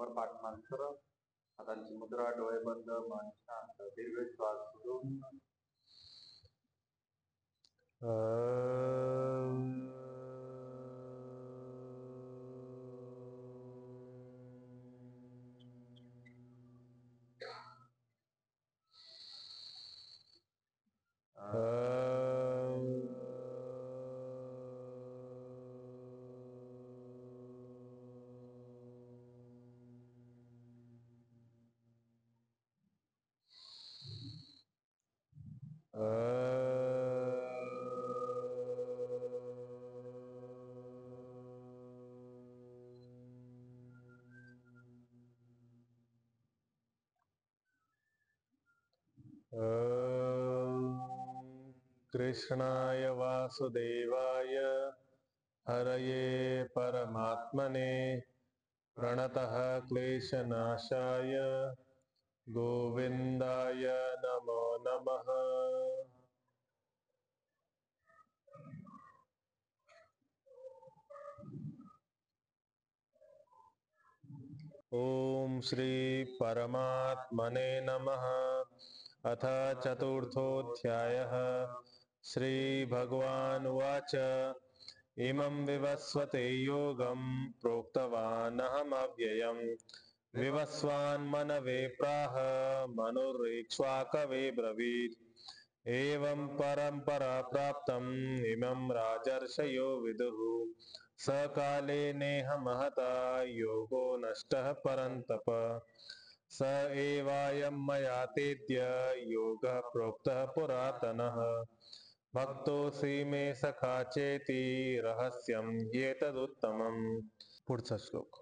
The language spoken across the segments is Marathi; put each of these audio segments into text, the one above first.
कंबर पाठ मांतर, हातांची मुद्रा, डोळे बंद, मन शांत, दीर्घ श्वास सोडून कृष्णाय वासुदेवाय हरये परमात्मने प्रणतः क्लेशनाशाय गोविंदाय नमो नमः। ओम श्री परमात्मने नमः। अथ चतुर्थोऽध्यायः। श्री भगवानुवाच इमं विवस्वते योगं प्रोक्तवानहमव्ययम् विवस्वान्मनवे प्राह मनुरीक्ष्वाकवे ब्रवीत् एवं परम्परा प्राप्तम् इमं राजर्षयो विदुः सकाले नेह महता योगो नष्टः परन्तप स एवायं मया तेद्य योगः प्रोक्तः पुरातनः भक्तोऽसि मे सखा चेति रहस्यं ह्येतदुत्तमम्। पुढचा श्लोक।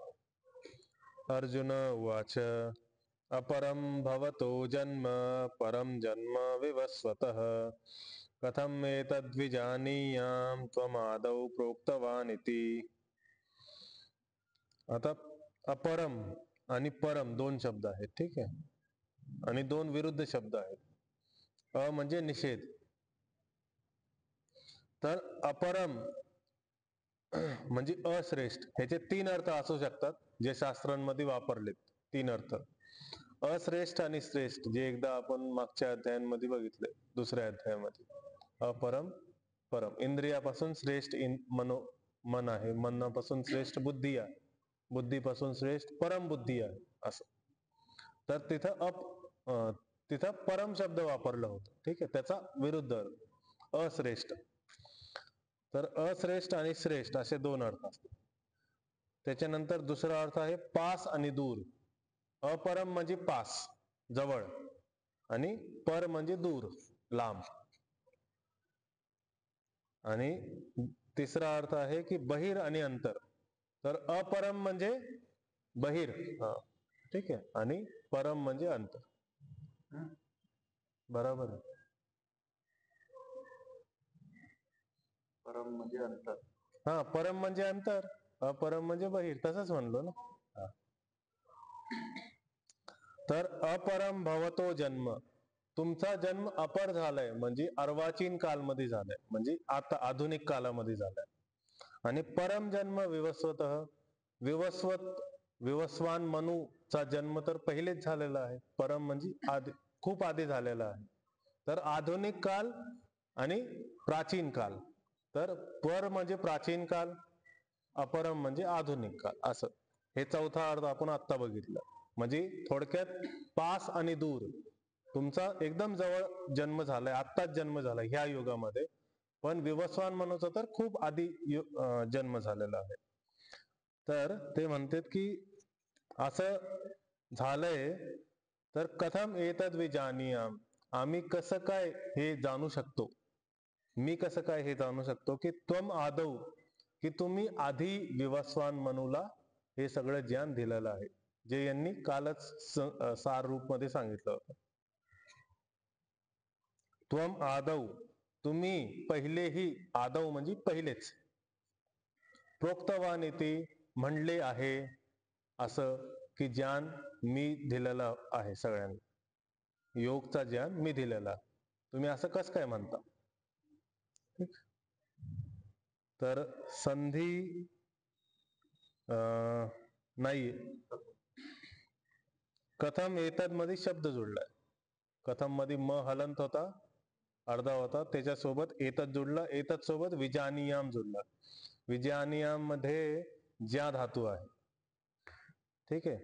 अर्जुन उवाच अपरं भवतो जन्म परं जन्म विवस्वतः कथम् एतद्विजानीयां त्वमादौ प्रोक्तवानिति। आता अपरम आणि परम दोन शब्द आहेत, ठीक आहे, आणि दोन विरुद्ध शब्द आहेत। अ म्हणजे निषेध, तर अपरम म्हणजे अश्रेष्ठ, ह्याचे तीन अर्थ असू शकतात जे शास्त्रांमध्ये वापरलेत। तीन अर्थ, अश्रेष्ठ आणि श्रेष्ठ, जे एकदा आपण मागच्या अध्यायांमध्ये बघितले, दुसऱ्या अध्यायामध्ये। अपरम, परम, इंद्रियापासून श्रेष्ठ मन आहे, मनापासून श्रेष्ठ बुद्धी आहे, बुद्धीपासून श्रेष्ठ परम बुद्धी आहे, असं। तर तिथं परम शब्द वापरला होता, ठीक आहे, त्याचा विरुद्ध अर्थ अश्रेष्ठ। तर अश्रेष्ठ आणि श्रेष्ठ असे दोन अर्थ असतात। त्याच्यानंतर दुसरा अर्थ आहे पास आणि दूर। अपरम म्हणजे पास, जवळ, आणि पर म्हणजे दूर, लांब। आणि तिसरा अर्थ आहे की बहिर आणि अंतर। तर अपरम म्हणजे बहिर, ठीक आहे, आणि परम म्हणजे अंतर, बरोबर आहे। परम म्हणजे अंतर, हा, परम म्हणजे अंतर, अपरम म्हणजे बहिर, तसंच म्हणलो ना। तर अपरम भवतो जन्म, तुमचा जन्म अपर झालाय म्हणजे अर्वाचीन कालमध्ये झालाय, म्हणजे आता आधुनिक कालामध्ये झालाय। आणि परम जन्म विवस्वतः, विवस्वान मनूचा जन्म तर पहिलेच झालेला आहे। परम म्हणजे आधी, खूप आधी झालेला आहे। तर आधुनिक काल आणि प्राचीन काल, तर पर म्हणजे प्राचीन काल, अपरम म्हणजे आधुनिक काल, असं हे चौथा अर्थ आपण आत्ता बघितलं। म्हणजे थोडक्यात पास आणि दूर, तुमचा एकदम जवळ जन्म झालाय, आत्ताच जन्म झालाय ह्या युगामध्ये, पण विवस्वान मनूचा तर खूप आधी जन्म झालेला आहे। तर ते म्हणतात की असं झालंय, तर कथम एतद् विजानीयाम, आम्ही कसं काय हे जाणू शकतो, मी कसं काय हे जाणू शकतो की त्वम आदौ, की तुम्ही आधी विवस्वान मनूला हे सगळं ज्ञान दिलेलं आहे, जे यांनी कालच सार रूप मध्ये सांगितलं होतं। त्वम आदौ, तुम्ही पहिलेही, आदौ म्हणजे पहिलेच, प्रोक्तवान इति म्हणले आहे, असं की ज्ञान मी दिलेलं आहे सगळ्यांना, योगचा ज्ञान मी दिलेला, तुम्ही असं कसं काय म्हणता। तर संधी नाही, कथम एतद मध्ये शब्द जोडलाय. कथम मध्ये म हलंत होता, अर्धा होता, त्याच्यासोबत एतद जोडला, एतद सोबत विजानीयाम जोडला. विजानीयाम मध्ये ज्या धातू आहे. ठीक आहे,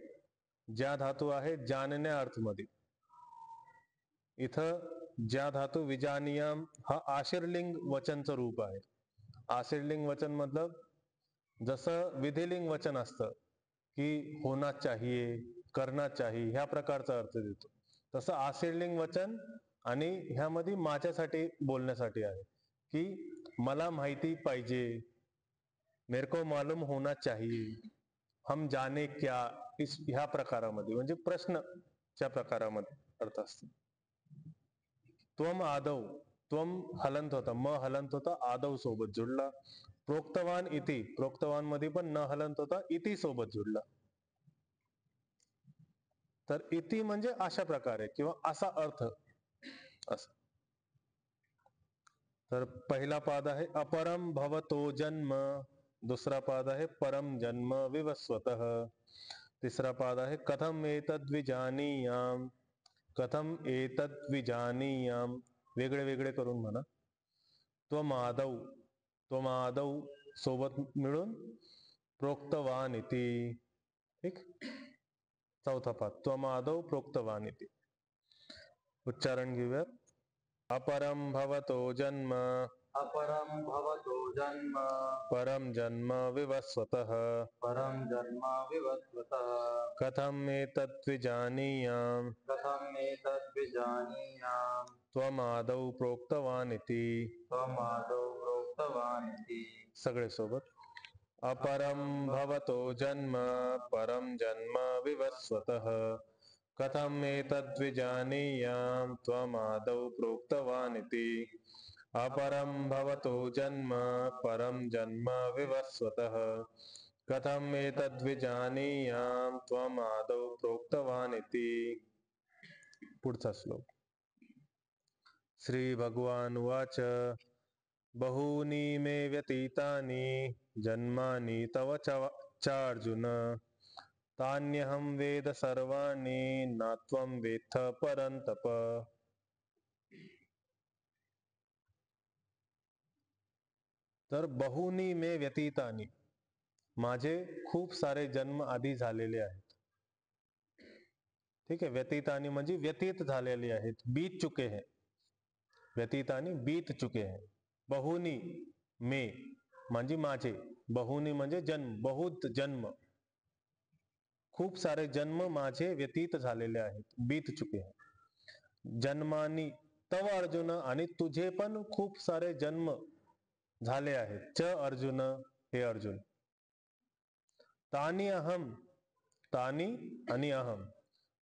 ज्या धातू आहे जानण्या अर्थ मध्ये. इथं ज्या धातू विजानीयाम हा आशीर्लिंग वचनचं रूप आहे. आशीर्लिंग वचन मतलब जसं विधिलिंग वचन असतं की होना चाहिए, करना चाहिए, ह्या प्रकारचा अर्थ देतो. तसं आशीर्लिंग वचन आणि ह्यामध्ये माझ्यासाठी बोलण्यासाठी आहे की मला माहिती पाहिजे, मेरे को मालूम होना चाहिए, हम जाने क्या, ह्या प्रकारामध्ये म्हणजे प्रश्नच्या प्रकारामध्ये अर्थ असतो. त्वम आदव, त्वम हलंत होता, म हलंत होता, आदव सोबत जुडला. प्रोक्तवान इति, प्रोक्तवान मध्ये पण न हलंत होता, इति सोबत जुडला. तर इति म्हणजे अशा प्रकारे किंवा असा अर्थ असं. तर पहिला पाद आहे अपरम भवतो जन्म, दुसरा पाद आहे परम जन्म विवस्वतः, तिसरा पाद आहे कथम एतद् विजानीयाम, कथम एतद् विजानीयाम, वेगळे वेगळे करून म्हणा. त्वमादौ, त्वमादौ सोबत मिळून प्रोक्तवान इति. ठीक, चौथा पाद त्वमादौ प्रोक्तवान इति. उच्चारण घेऊयात. अपरम भवतो जन्म, अपरम भवतो जन्म, परम जन्म विवस्वतः, परम जन्म विवस्वतः, कथम एतद् विजानीयाम, कथम एतद् विजानीयाम, त्वमादौ प्रोक्तवान इति. त्वमादौ प्रोक्तवान् इति. सगळे सोबत. अपरम भवतो जन्म, परम जन्म विवस्वतः, कथम एतद् विजानीयाम, त्वमादौ प्रोक्तवान् इति. अपरम भवतो जन्म, परम जन्म विवस्वतः, कथम एतद् विजानीयाम, त्वमादौ प्रोक्तवान् इति. पुढचा श्लोक. श्री भगवान उवाच बहूनि मे व्यतीतानि जन्मानि तव चार्जुन, तान्यहं वेद सर्वाणि न त्वं वेत्थ परन्तप. तर बहुनी मे व्यतीतानि, माझे खूप सारे जन्म आधी झालेले आहेत. ठीक आहे, व्यतीतानि म्हणजे व्यतीत झालेले आहेत, बीत चुके हैं. व्यतीतानि बीत चुके हैं. बहुनी मे म्हणजे माझे, बहुनी म्हणजे जन्म, बहुत जन्म, खूप सारे जन्म माझे व्यतीत झालेले आहेत, बीत चुके हैं. जन्मानी तव अर्जुन, आणि तुझे पण खूप सारे जन्म झाले आहेत. च अर्जुन, हे अर्जुन. तानी अहम, तानी आणि अहम,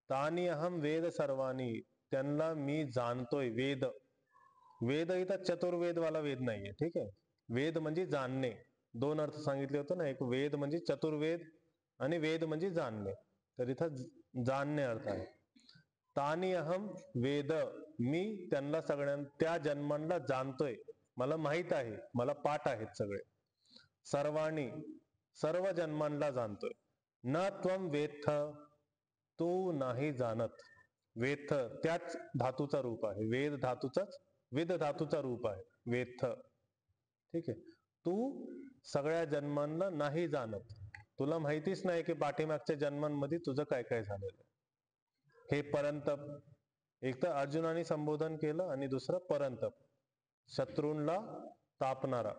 तानी अहम वेद सर्वानी, त्यांना मी जाणतोय. वेद, वेद इथं चतुर्वेद वाला वेद नाहीये. ठीक आहे, वेद म्हणजे जाणणे. दोन अर्थ सांगितले होते ना, एक वेद म्हणजे चतुर्वेद आणि वेद म्हणजे जाणणे. तर इथं जाणणे अर्थ आहे. तानी अहम वेद, मी त्यांना सगळ्यांना, त्या जन्मांना जाणतोय, मला माहित आहे, मला पाठ आहेत सगळे. सर्वाणी, सर्व जन्मांना जाणतोय. न त्वम वेत्थ, तू नाही जाणत. वेत्थ त्याच धातूचा रूप आहे, वेद धातूचाच विद धातूचा रूप आहे वेत्थ. ठीक आहे, तू सगळ्या जन्मांना नाही जाणत, तुला माहितीच नाही की पाठीमागच्या जन्मांमध्ये तुझं काय काय झालेलं. हे परंतप, एक तर अर्जुनाने संबोधन केलं आणि दुसरं परंतप, शत्रूंना तापणारा,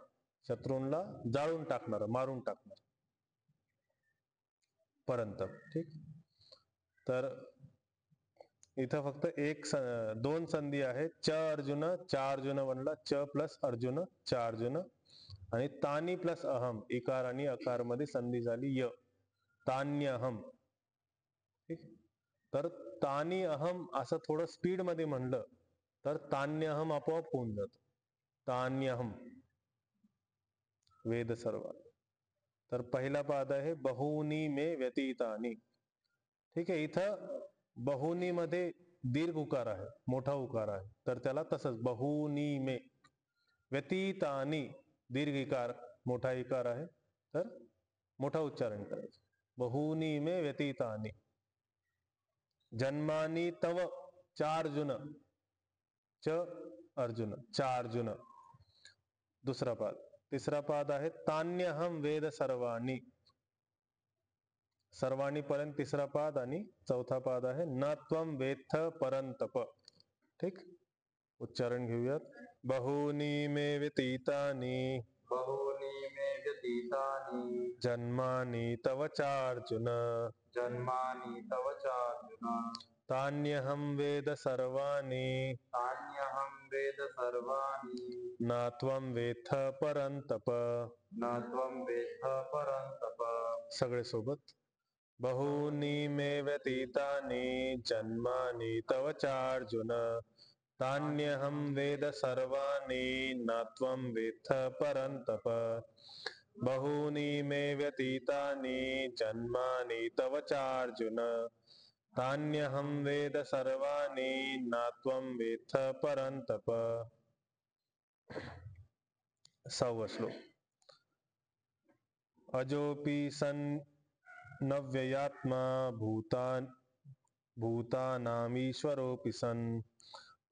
शत्रूंना जाळून टाकणारा, मारून टाकणारा, परंतप. ठीक, तर इथं फक्त दोन संधी आहेत. च अर्जुन, चा अर्जुन बनला, च प्लस अर्जुन, चा अर्जुन, आणि तानी प्लस अहम, इकार आणि अकार मध्ये संधी झाली य, तान्यहम. ठीक, तर तानी अहम असं थोडं स्पीड मध्ये म्हणलं तर तान्यहम आपोआप होऊन जात. तान्यहम वेद सर्व. तर पहिला पाद आहे बहुनी मे व्यतीतानी. ठीक आहे, इथं बहुनी मध्ये दीर्घ उकार आहे, मोठा उकार आहे, तर त्याला तसंच बहुनी मे. व्यतीतानी दीर्घ इकार, मोठा इकार आहे, तर मोठा उच्चारण करायचं. बहुनी मे व्यतीतानी. जन्मानी तव चार्जुन च अर्जुन चार्जुन दुसरा पाद. तिसरा पाद आहे तान्यहम वेद सर्वाणी. सर्वाणी पर्यंत तिसरा पाद आणि चौथा पाद आहे न त्वम वेत्थ परंतप. ठीक, उच्चारण घेऊयात. बहूनी मे व्यतीतानि बहूनि मे व्यतीतानि जन्मानि तव चार्जुन जन्मानि तव चार्जुन तान्यहं वेद सर्वाणि तान्यहं वेद सर्वाणि न त्वं वेत्थ परंतप. न त्वं वेत्थ परन्तप. सगळे सोबत. बहूनि मे व्यतीतानि जन्मानि तव चार्जुन तान्यहं वेद सर्वाणि न त्वं वेत्थ परंतप. बहूनि मे व्यतीतानि जन्मानि तव चार्जुन तान्यहं वेद सर्वाणि न त्वं वेत्थ परंतप. 6वा श्लोक. अजोपि सन् नव्ययात्मा भूतानामीश्वरोऽपि सन्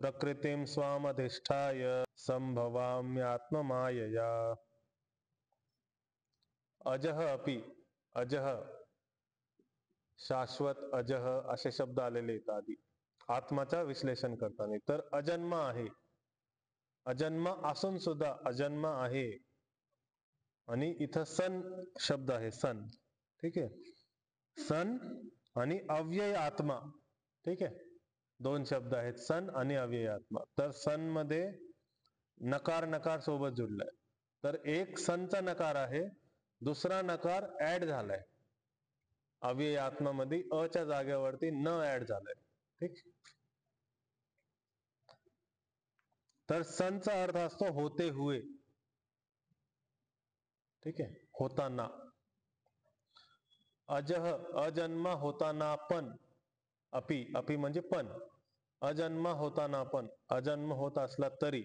प्रकृतिं स्वामधिष्ठाय संभवाम्यात्ममायया. अजः अपि, अजः शाश्वत, अजः असे शब्द आलेले आहेत आधी आत्माचा विश्लेषण करताना. तर अजन्म आहे, अजन्म असून सुद्धा अजन्म आहे. आणि इथं सन शब्द आहे, सन. ठीक आहे, सन आणि अव्यय आत्मा. ठीक आहे, दोन शब्द आहेत, सन आणि अव्यय आत्मा. तर सन मध्ये नकार नकार सोबत जुडलाय. तर एक सनचा नकार आहे, दुसरा नकार ऍड झालाय अव्यय आत्मामध्ये, अच्या जागेवरती न ऍड झालाय. ठीक, तर सनचा अर्थ असतो होते हुए. ठीक आहे, होताना. अजह अजन्म होताना पण, अपि अपि म्हणजे पण, अजन्म होताना पण, अजन्म होत असला तरी.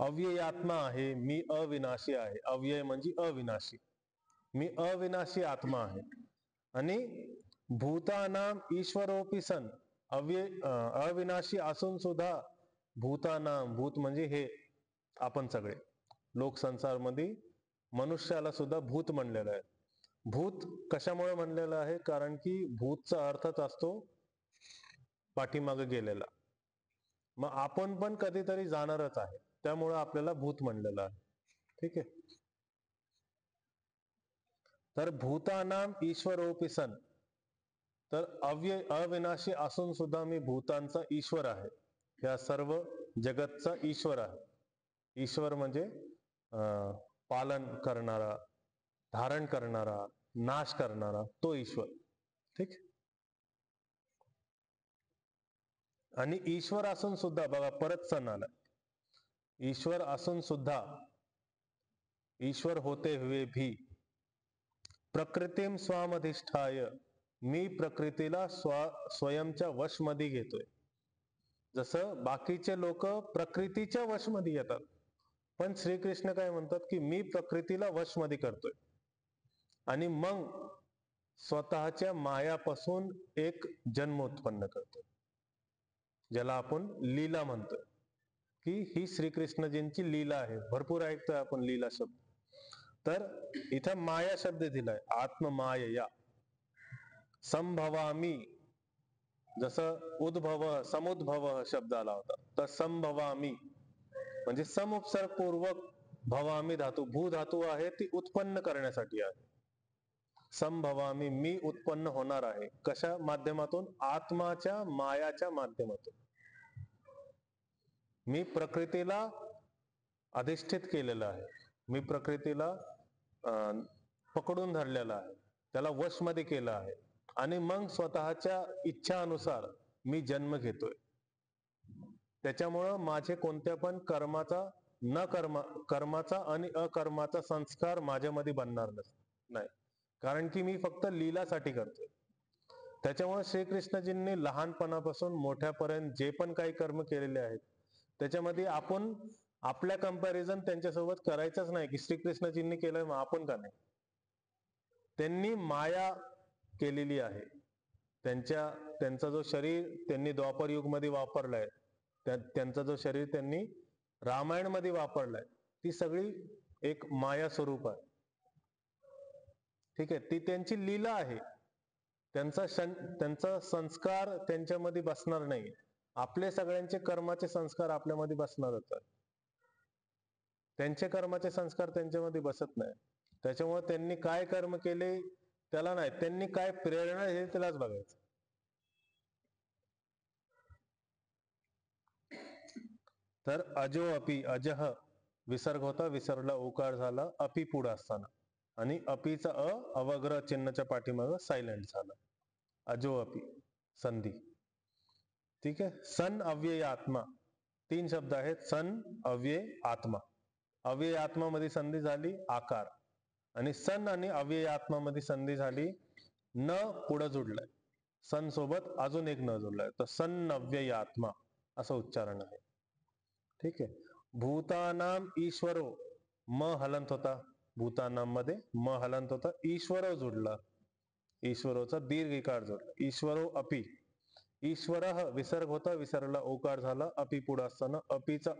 अव्यय आत्मा आहे, मी अविनाशी आहे. अव्यय म्हणजे अविनाशी, मी अविनाशी आत्मा आहे. आणि भूतानाम ईश्वरोपि सन, अविनाशी असून सुद्धा भूतानाम, भूत म्हणजे हे आपण सगळे लोकसंसार मध्ये मनुष्याला सुद्धा भूत म्हणलेलं आहे. भूत कशामुळे म्हणलेलं आहे? कारण की भूतचा अर्थच असतो पाठीमागे गेलेला. मग आपण पण कधीतरी जाणारच आहे, त्यामुळे आपल्याला भूत म्हणलेलं आहे. ठीक आहे, तर भूतानाम ईश्वरोपि सन, तर अविनाशी असून सुद्धा मी भूतांचा ईश्वर आहे, या सर्व जगतचा ईश्वर आहे. ईश्वर म्हणजे पालन करणारा, धारण करणारा, नाश करणारा, तो ईश्वर. ठीक, आणि ईश्वर असून सुद्धा बघा परत सन आला. ईश्वर असून सुद्धा, ईश्वर होते हुए भी प्रकृतीम स्वामधिष्ठाय, मी प्रकृतीला स्वयंच्या वशमध्ये घेतोय. जसं बाकीचे लोक प्रकृतीच्या वशमध्ये येतात, पण श्रीकृष्ण काय म्हणतात की मी प्रकृतीला वशमध्ये करतोय आणि मग स्वतःच्या मायापासून एक जन्म उत्पन्न करतोय, ज्याला आपण लीला म्हणतोय. की ही श्रीकृष्णजींची लीला आहे. भरपूर ऐकतोय आपण लीला शब्द. तर इथं माया शब्द दिलाय, आत्ममायया. संभवामी, जसं उद्भव समुद्भव शब्द आला होता, तर संभवामी म्हणजे समुपसर्ग पूर्वक भवामी धातू, भू धातू आहे, ती उत्पन्न करण्यासाठी आहे. संभवामी, मी उत्पन्न होणार आहे. कशा माध्यमातून? आत्माच्या मायाच्या माध्यमातून. मी प्रकृतीला अधिष्ठित केलेलं आहे, मी प्रकृतीला पकडून धरलेला आहे, त्याला वशमध्ये केलं आहे, आणि मग स्वतःच्या इच्छानुसार मी जन्म घेतोय. त्याच्यामुळं माझे कोणत्या पण कर्माचा आणि अकर्माचा संस्कार माझ्यामध्ये बनणार नाही, कारण की मी फक्त लीलासाठी करतोय. त्याच्यामुळे श्रीकृष्णजींनी लहानपणापासून मोठ्यापर्यंत जे पण काही कर्म केलेले आहेत, त्याच्यामध्ये आपण आपल्या कंपॅरिझन त्यांच्यासोबत करायचंच नाही की श्रीकृष्णजींनी केलंय मग आपण का नाही. त्यांनी माया केलेली आहे, त्यांचा जो शरीर त्यांनी द्वापर युग मध्ये वापरलाय, त्यांचा जो शरीर त्यांनी रामायण मध्ये वापरलाय, ती सगळी एक माया स्वरूप आहे. ठीक आहे, ती त्यांची लीला आहे. त्यांचा संस्कार त्यांच्यामध्ये बसणार नाही. आपले सगळ्यांचे कर्माचे संस्कार आपल्यामध्ये बसणारच आहे. त्यांचे कर्माचे संस्कार त्यांच्यामध्ये बसत नाही. त्याच्यामुळे त्यांनी काय कर्म केले त्याला नाही, त्यांनी काय प्रेरणा हे त्यालाच बघायचं. तर अजो अपि, अजह विसर्ग होता, विसरला उकार झाला, अपि पुढे असताना, आणि अपीचा अवग्रह चिन्हाच्या पाठीमाग सायलेंट झाला. अजो अपि संधी. ठीक आहे. सन अव्यय आत्मा, 3 शब्द आहेत. सन अव्यय आत्मा. अव्यय आत्मा मध्ये संधी झाली आकार, आणि सन आणि अव्यय आत्मा मध्ये संधी झाली न पुढे जुडलाय. सन सोबत अजून एक न जुडलाय, तर सन अव्यय आत्मा असं उच्चारण आहे. ठीक आहे. भूतानाम ईश्वरो, म हलंत होता, भूतानाम मध्ये म हलंत होता, ईश्वरो जुडला, ईश्वरोचा दीर्घ इकार जोडला. ईश्वरो अपि, ईश्वर विसर्ग होता, विसरला ओकार झाला, अपि पुढे असताना अपीचा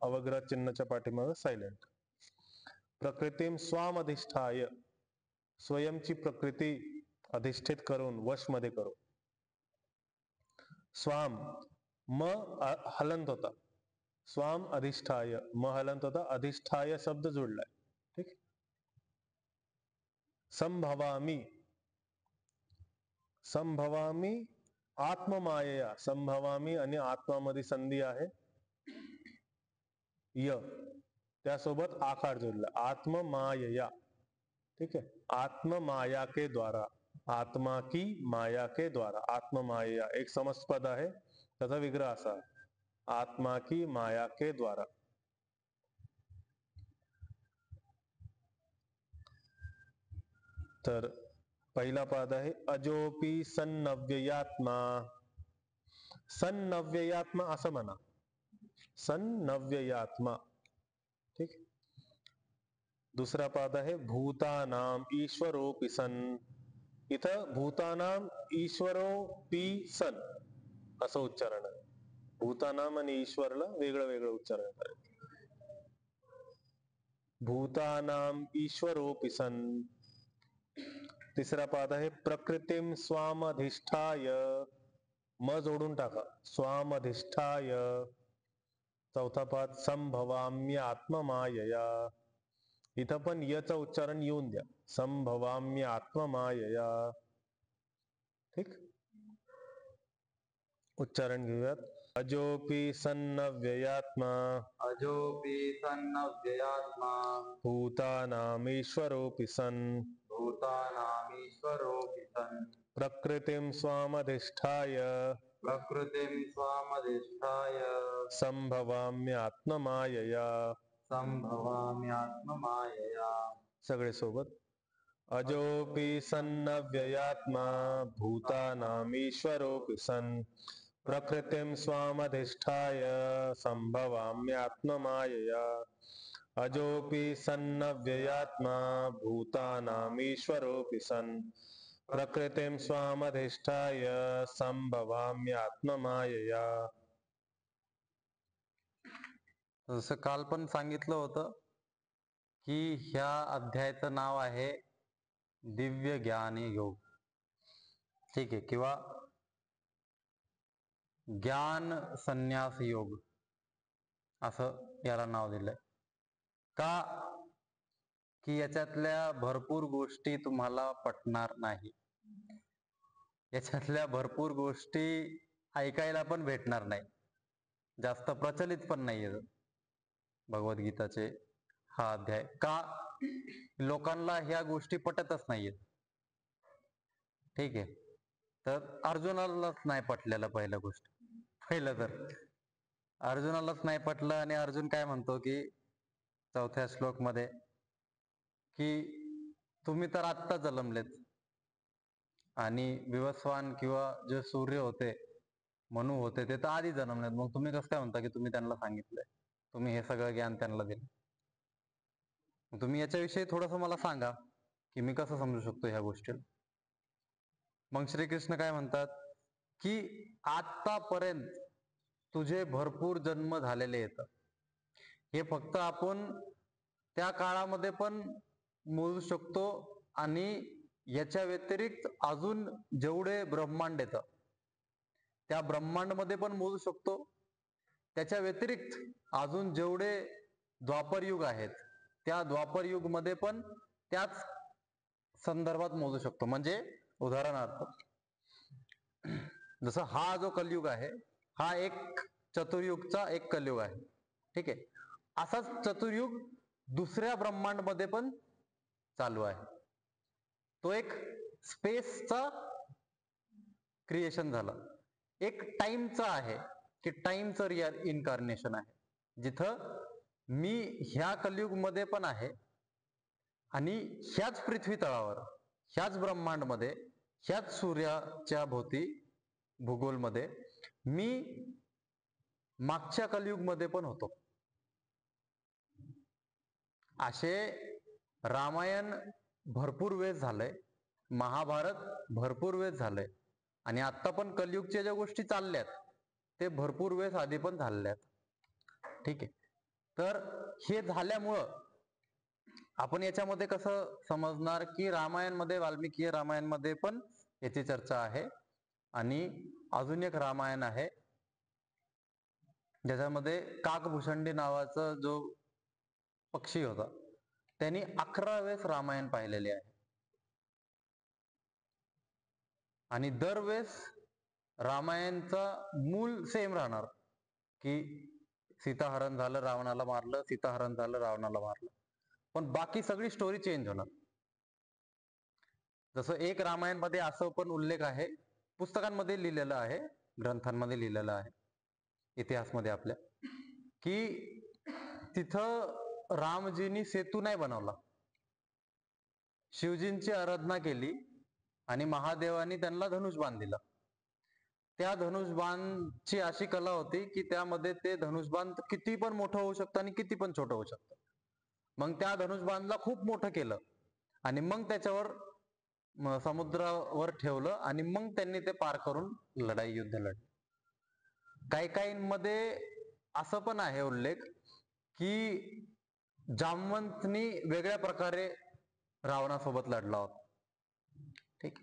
अवग्रह चिन्हाच्या पाठीमागे सायलेंट. प्रकृतीम स्वाम अधिष्ठाय, स्वयंची प्रकृती अधिष्ठित करून, वश मध्ये करू. स्वाम, म हलंत होता, स्वाम अधिष्ठाय, म हलंत होता, अधिष्ठाय शब्द जोडलाय. ठीक. संभवामी, संभवामी आत्ममायया, संभवामी आणि आत्मामध्ये संधी आहे य, त्यासोबत आकार जोडला, आत्ममायया. ठीक है, आत्म माया के द्वारा, आत्मा की माया के द्वारा, आत्म माया एक समस्त पद आहे, त्याचा विग्रह असा, आत्मा की माया के द्वारा. तर पहिला पद आहे अजोपी सन्नव्ययात्मा. सन्नव्ययात्मा असं म्हणा, सन्नव्ययात्मा. ठीक. दुसरा पद आहे भूतानाम ईश्वरोपि सन. इथं भूतानाम ईश्वरोपि सन असं उच्चारण आहे. भूतानाम आणि ईश्वरला वेगळं वेगळं उच्चारण करायचं. भूतानाम ईश्वरोपि सन. तिसरा पाद आहे प्रकृतीम स्वामधिष्ठाय, म जोडून टाका, स्वामधिष्ठाय. चौथा पाद संभवाम्य आत्ममायया, इथं पण यचं उच्चारण येऊन द्या, संभवाम्य आत्ममायया. ठीक. उच्चारण घेऊयात. अजोपि सन्नव्ययात्मा, अजोपि सन्नव्ययात्मा, भूतानामीश्वरोऽपि सन्, भूतानामीश्वरोऽपि सन्, प्रकृतिं स्वामधिष्ठाय, प्रकृतिं स्वामधिष्ठाय, संभवाम्यात्ममायया. संभवाम्यात्ममायया. सगळे सोबत. अजोपि सन्नव्ययात्मा, भूतानामीश्वरोऽपि सन्, प्रकृतिं स्वामधिष्ठाय, संभवाम्यात्ममायया. अजोपि सन्नव्ययात्मा, भूतानामीश्वरोऽपि सन्, प्रकृतिं स्वामधिष्ठाय, संभवाम्यात्ममायया. जसं काल पण सांगितलं होतं की ह्या अध्यायाचं नाव आहे दिव्य ज्ञान योग. ठीक आहे, किंवा ज्ञान संन्यास योग असं याला नाव दिलंय. का? की याच्यातल्या भरपूर गोष्टी तुम्हाला पटणार नाही, याच्यातल्या भरपूर गोष्टी ऐकायला पण भेटणार नाही, जास्त प्रचलित पण नाहीये भगवद्गीताचे हा अध्याय. का? लोकांना ह्या गोष्टी पटतच नाहीयेत. ठीक आहे, तर अर्जुनालाच नाही पटलेलं. पहिलं तर अर्जुनालाच नाही पटलं, आणि अर्जुन काय म्हणतो की 4थ्या श्लोक मध्ये की तुम्ही तर आत्ता जन्मलेत, आणि विवस्वान किंवा जे सूर्य होते, मनु होते, ते तर आधी जन्मलेत, मग तुम्ही कसं काय म्हणता की तुम्ही त्यांना सांगितलंय, तुम्ही हे सगळं ज्ञान त्यांना दिलं. तुम्ही याच्याविषयी थोडंसं मला सांगा की मी कसं समजू शकतो ह्या गोष्टी. मग श्रीकृष्ण काय म्हणतात की आतापर्यंत तुझे भरपूर जन्म झालेले आहेत. हे फक्त आपण त्या काळामध्ये पण मोजू शकतो आणि याच्या व्यतिरिक्त अजून जेवढे ब्रह्मांड येतं त्या ब्रह्मांडमध्ये पण मोजू शकतो. त्याच्या व्यतिरिक्त अजून जेवढे द्वापर युग आहेत त्या द्वापर युग मध्ये पण त्याच संदर्भात मोजू शकतो. म्हणजे उदाहरणार्थ जसं हा जो कलियुग आहे हा एक चतुर्युगचा एक कलियुग आहे. ठीक आहे. असाच चतुर्युग दुसऱ्या ब्रह्मांड मध्ये पण चालू आहे. तो एक स्पेसचा क्रिएशन झाला. एक टाइमचा आहे की टाइमचं रियल इन्कार्नेशन आहे, जिथं मी ह्या कलियुग मध्ये पण आहे आणि ह्याच पृथ्वी तळावर ह्याच ब्रह्मांड मध्ये ह्याच सूर्याच्या भोवती भूगोलमध्ये मी मागच्या कलियुग मध्ये पण होतो. असे रामायण भरपूर वेळ झालंय, महाभारत भरपूर वेळ झालंय आणि आता पण कलियुगच्या ज्या गोष्टी चालल्यात ते भरपूर वेळ आधी पण झालेल्या आहेत. ठीक आहे. तर हे झाल्यामुळं आपण याच्यामध्ये कसं समजणार की रामायणमध्ये वाल्मिकी रामायणमध्ये पण याची चर्चा आहे आणि अजून एक रामायण आहे ज्याच्यामध्ये काकभूषंडी नावाचा जो पक्षी होता त्यांनी 11 वेळेस रामायण पाहिलेले आहे आणि दरवेळेस रामायणचा मूल सेम राहणार की सीताहरण झालं रावणाला मारलं, सीताहरण झालं रावणाला मारलं, पण बाकी सगळी स्टोरी चेंज होणार. जसं एक रामायण मध्ये असं पण उल्लेख आहे, पुस्तकांमध्ये लिहिलेलं आहे, ग्रंथांमध्ये लिहिलेलं आहे, इतिहासमध्ये आपल्या, की तिथं रामजींनी सेतू नाही बनवला, शिवजींची आराधना केली आणि महादेवानी त्यांना धनुष्यबाण दिला. त्या धनुष्यबाणची अशी कला होती की त्यामध्ये ते धनुष्यबाण किती पण मोठं होऊ शकतं आणि किती पण छोटं होऊ शकतं. मग त्या धनुष्यबाणला खूप मोठं केलं आणि मग त्याच्यावर समुद्रावर ठेवलं आणि मग त्यांनी ते पार करून लढाई युद्ध लढलं. काही काहींमध्ये असं पण आहे उल्लेख की जामवंतनी वेगळ्या प्रकारे रावणासोबत लढला होता. ठीक.